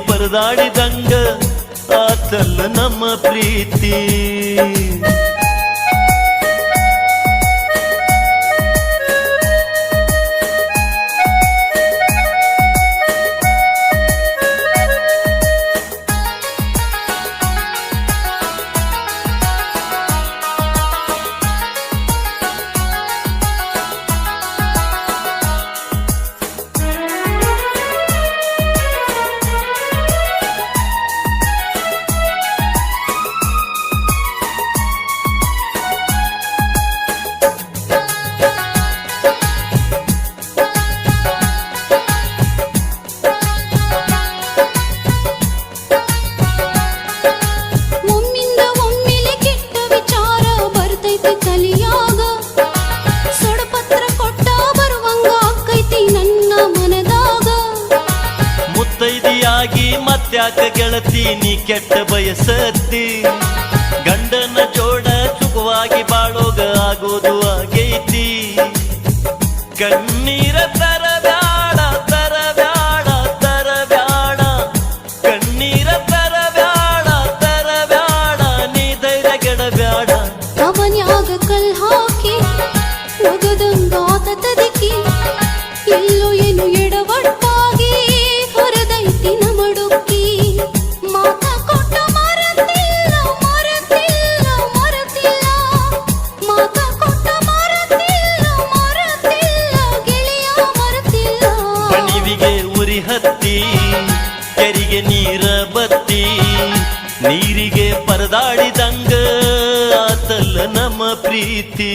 ಪರದಾಡಿದಂಗ ಆತಲ್ಲ ನಮ್ಮ ಪ್ರೀತಿ. ಒಮ್ಮಿಂದ ಒಮ್ಮೆಲೆ ಕೆಟ್ಟ ವಿಚಾರ ಬರ್ತೈತಿ ತಲಿಯಾಗ, ಸೊಡಪತ್ರ ಕೊಟ್ಟ ಬರುವಂಗ ಆಕೈತಿ ನನ್ನ ಮನದಾಗ. ಮುತ್ತೈದಿಯಾಗಿ ಮತ್ಯಾಕ ಗೆಳತಿ ನೀ ಕೆಟ್ಟ ಬಯಸತ್ತಿ, ಗಂಡನ ಜೋಡ ಸುಖವಾಗಿ ಬಾಳೋಗ ಆಗೋದು ಆಗೈತಿ. ಕಣ್ಣೀರ ತರಬ್ಯಾಡ ತರಬ್ಯಾಡ ತರಬ್ಯಾಡ, ಕಣ್ಣೀರ ತರಬ್ಯಾಡ ತರಬ್ಯಾಡ, ನೀ ಧೈರ್ಯ ಗೆಡಬ್ಯಾಡ. ಅವನ್ಯಾಗ ಕಲ್ ಹಾಕಿ ಒಗದಂಗಾತ ತದಕಿ, ಎಲ್ಲೋ ಏನು ಎಡವಟ್ಟಾಗಿ ಹೊರದೈತಿ ನಮಡುಕ್ಕಿ. ಮಾತ ಕೊಟ್ಟ ಮರತಿಲ್ಲ ಮರತಿಲ್ಲ ಮರತಿಲ್ಲ, ಮಾತ ಕೊಟ್ಟ ಮರತಿಲ್ಲ ಮರತಿಲ್ಲ, ಗೆಳೆಯ ಮರತಿಲ್ಲ. ಬಣಿವಿಗೆ ಉರಿ ಹತ್ತಿ, ಕೆರಿಗೆ ನೀರ ಬತ್ತಿ, ನೀರಿಗೆ ಪರದಾಡಿದಂಗ ಆತಲ್ಲ ನಮ್ಮ ಪ್ರೀತಿ.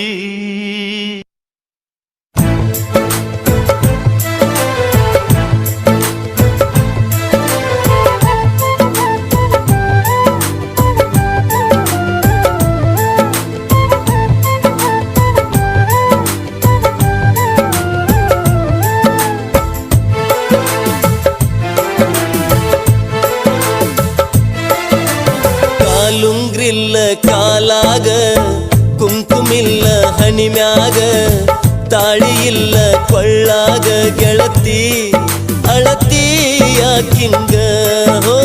ಕಾಲುಂಗ್ರಿಲ್ಲ ಕಾಲಾಗ, ಕುಂಕುಮಿಲ್ಲ ಹಣಿಮ್ಯಾಗ, ತಾಳಿ ಇಲ್ಲ ಕೊಳ್ಳಾಗ, ಗೆಳತಿ ಅಳತಿ ಯಾಕಿಂಗ ಹೋ,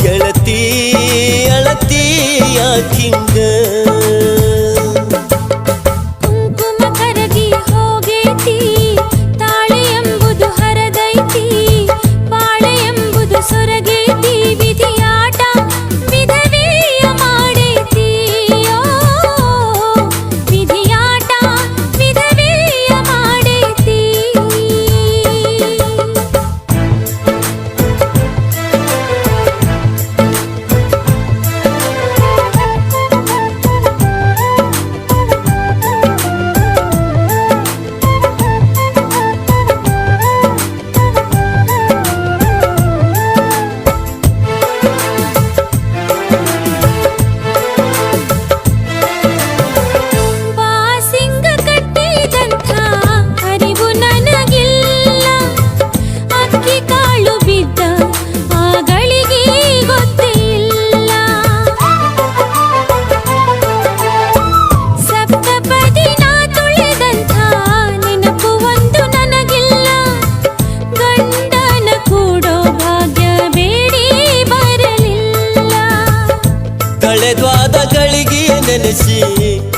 ಗೆಳತಿ ಅಳತಿ ಯಾಕಿಂಗ. ಕುಂಕುಮ ಕರಗಿ ಹೋಗೈತಿ, ತಾಳಿ ಎಂಬುದು ಹರದೈತಿ, ಬಾಳೆ ಎಂಬುದು ಸೊರಗೈತಿ, ವಿಧಿಯಾಟ ವಿಧವೆಯ ಮಾಡೈತಿ. ಓ, ವಿಧಿಯಾಟ ವಿಧವೆಯ ಮಾಡೈತಿ. ಬಾಸಿಂಗ ಕಟ್ಟಿದಂಥ ಅರಿವು ನನಗಿಲ್ಲ, ಅಕ್ಕಿ ಕಾಳು ಬಿದ್ದ ಆಗಳಿಗೆ ಗೊತ್ತಿಲ್ಲ. ಸಪ್ತಪದಿ ನಾ ತುಳಿದಂಥ ನೆನಪು ಒಂದು ನನಗಿಲ್ಲ, ಗಂಡನ ಕೂಡೋ ಭಾಗ್ಯ ಬೇಡಿ ಬರಲಿಲ್ಲ. ಕಳೆದ್ವಾದ ಗಳಿಗೆಯ ನೆನೆಸಿ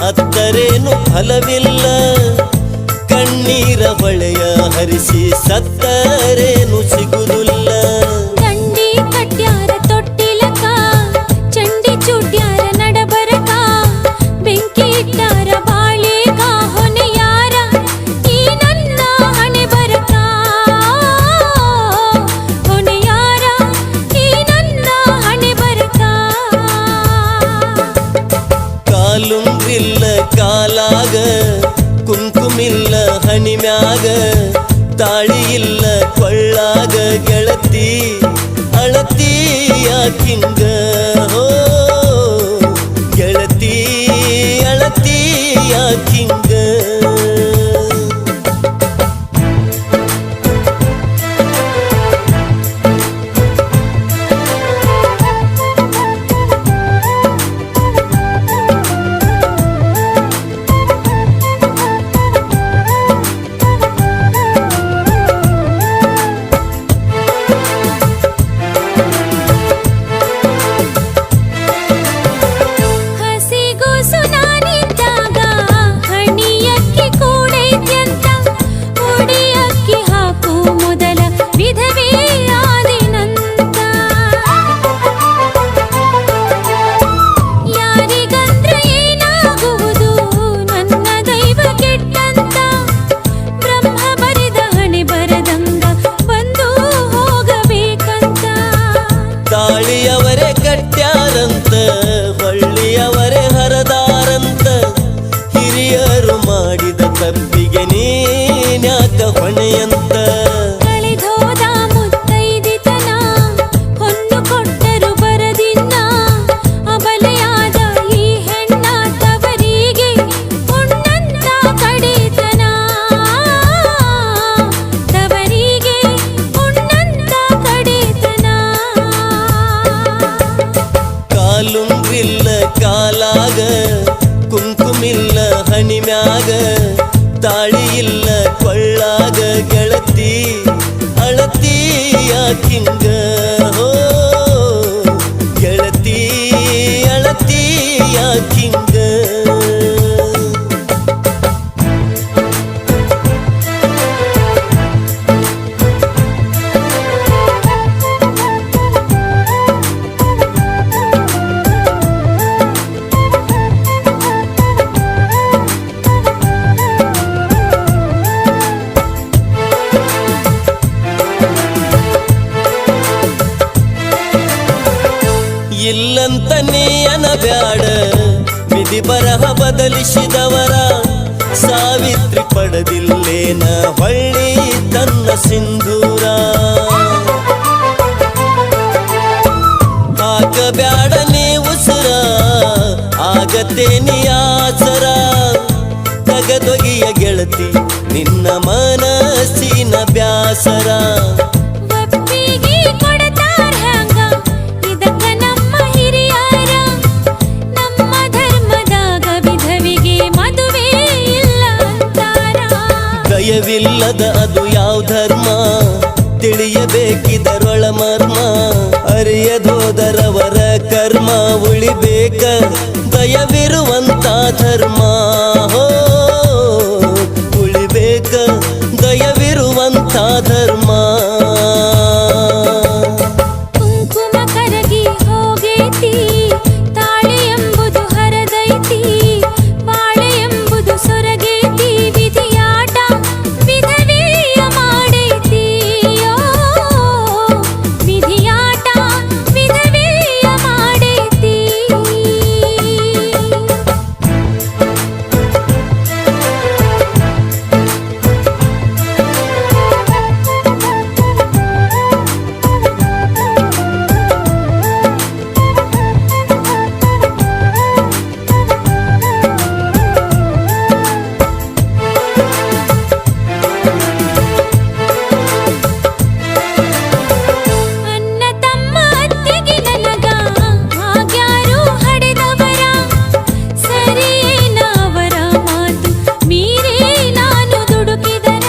ಅತ್ತರೇನು ಫಲವಿಲ್ಲ, ಕಣ್ಣೀರ ಹೊಳೆಯ ಹರಿಸಿ ಸತ್ತರೇನು ಸಿಗುವುದಿಲ್ಲ. ದಂಡಿ ಕಟ್ಯಾರ ತೊಟ್ಟಿಲಕ, ಚಂಡಿ ಚೂಟ್ಯಾರ ನಡಬರಕ, ಬೆಂಕಿ ಇಟ್ಟಾರ ಬಾಳಿಗ ಹೊನೆಯಾರ ಈ ನನ್ನ ಹಣೆ ಬರಕ. ಹೊನೆಯಾರ ಈ ನನ್ನ ಹಣೆ ಬರಕ. ಕಾಲುಂಗ್ರಿಲ್ಲ ಕಾಲಾಗ, ಕುಂಕುಮಿಲ್ಲ ಹಣಿಮ್ಯಾಗ, ತಾಳಿ ಇಲ್ಲ ಕೊಳ್ಳಾಗ, ಗೆಳತಿ ಅಳತಿ ಯಾಕಿಂಗ ಹೋ, ಗೆಳತಿ ಅಳತಿ ಯಾಕಿಂಗ. ಹಣಿಮ್ಯಾಗ ತಾಳಿ ಇಲ್ಲ ಕೊಳ್ಳಾಗ ಗೆಳತಿ ಅಳತಿ ಯಾಕಿಂಗ ಹೋ ಗೆಳತಿ ಅಳತಿ ಯಾಕಿಂಗ ಇಲ್ಲಂತ ನೀ ಅನಬ್ಯಾಡ ವಿಧಿ ಬರಹ ಬದಲಿಸಿದವರ ಸಾವಿತ್ರಿ ಪಡೆದಿಲ್ಲೇನ ಹೊಳ್ಳಿ ತನ್ನ ಸಿಂಧೂರ ಹಾಕಬ್ಯಾಡ ನೀ ಉಸಿರ ಆಗತೇನಿ ಆಸರ ತಗದೊಗಿಯ ಗೆಳತಿ ನಿನ್ನ ಮನಸ್ಸಿನ ಬ್ಯಾಸರ ಒಪ್ಪಿಗೆ ಕೊಡತಾರ ಹಂಗ ಇದಕ್ಕ ನಮ್ಮ ಹಿರಿಯರ ನಮ್ಮ ಧರ್ಮದಾಗ ವಿಧವಿಗೆ ಮದುವೆ ಇಲ್ಲ ಅಂತಾರ ದಯವಿಲ್ಲದ ಅದು ಯಾವ ಧರ್ಮ ತಿಳಿಯಬೇಕಿದರೊಳ ಮರ್ಮ ಅರಿಯದೋದರವರ ಕರ್ಮ ಉಳಿಬೇಕ ದಯವಿರುವಂತ ಧರ್ಮ ಹೋ ಉಳಿಬೇಕ ದಯವಿರುವಂತ ಧರ್ಮ ಕುಂಕುಮ ಕರಗಿ ಹೋಗೈತಿ ತಾಳಿ ಎಂಬುದು ಹರದೈತಿ ಬಾಳೆ ಎಂಬುದು ಸೊರಗೈತಿ ವಿಧಿಯಾಟ ವಿಧವೆಯ ಮಾಡೈತಿ ವಿಧಿಯಾಟ ವಿಧವೆಯ ಮಾಡೈತಿ ಅಣ್ಣ ತಮ್ಮ ಅತ್ತಿಗೆ ನನಗ ಆಗ್ಯಾರು ಹಡೆದವರ ಸರಿಯೇನವರ ಮಾತು ಮೀರಿ ನಾನು ದುಡುಕಿದರ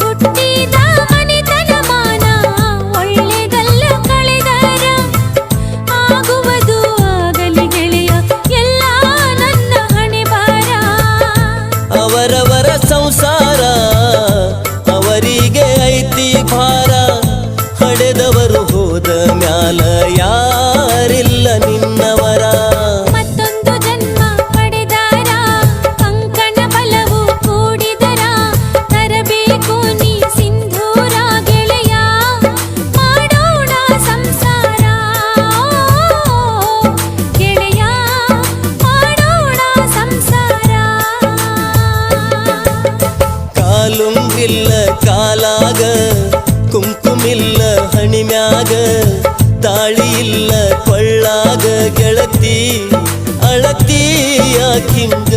ಹುಟ್ಟಿದ ಮನೆತನ ಮಾನ ಒಳ್ಳೆಗಲ್ಲ ಕಳೆದರ ಆಗುವುದು ಆಗಲಿ ಗೆಳೆಯ ಎಲ್ಲ ನನ್ನ ಹಣೆ ಬಾರ ಅವರವರ ಸಂಸಾರ ಅವರಿಗೆ ಐತಿ ಭಾರ ಹಡೆದವರು ಹೋದ ಮ್ಯಾಲ ಯಾರಿಲ್ಲ ನಿನ್ನವರ ಮತ್ತೊಂದು ಜನ್ಮ ಪಡೆದಾರ ಕಂಕಣ ಬಲವು ಕೂಡಿದರ ತರಬೇಕು ನೀ ಸಿಂಧೂರ ಗೆಳೆಯ ಮಾಡೋಣ ಸಂಸಾರ ಗೆಳೆಯ ಮಾಡೋಣ ಸಂಸಾರ ಕಾಲುಂಗಿಲ್ಲ ಕಾಲಾಗ ಕುಂಕುಮಿಲ್ಲ ಹಣಿಮ್ಯಾಗ ತಾಳಿ ಇಲ್ಲ ಕೊಳ್ಳಾಗ ಗೆಳತಿ ಅಳತಿ ಯಾಕಿಂಗ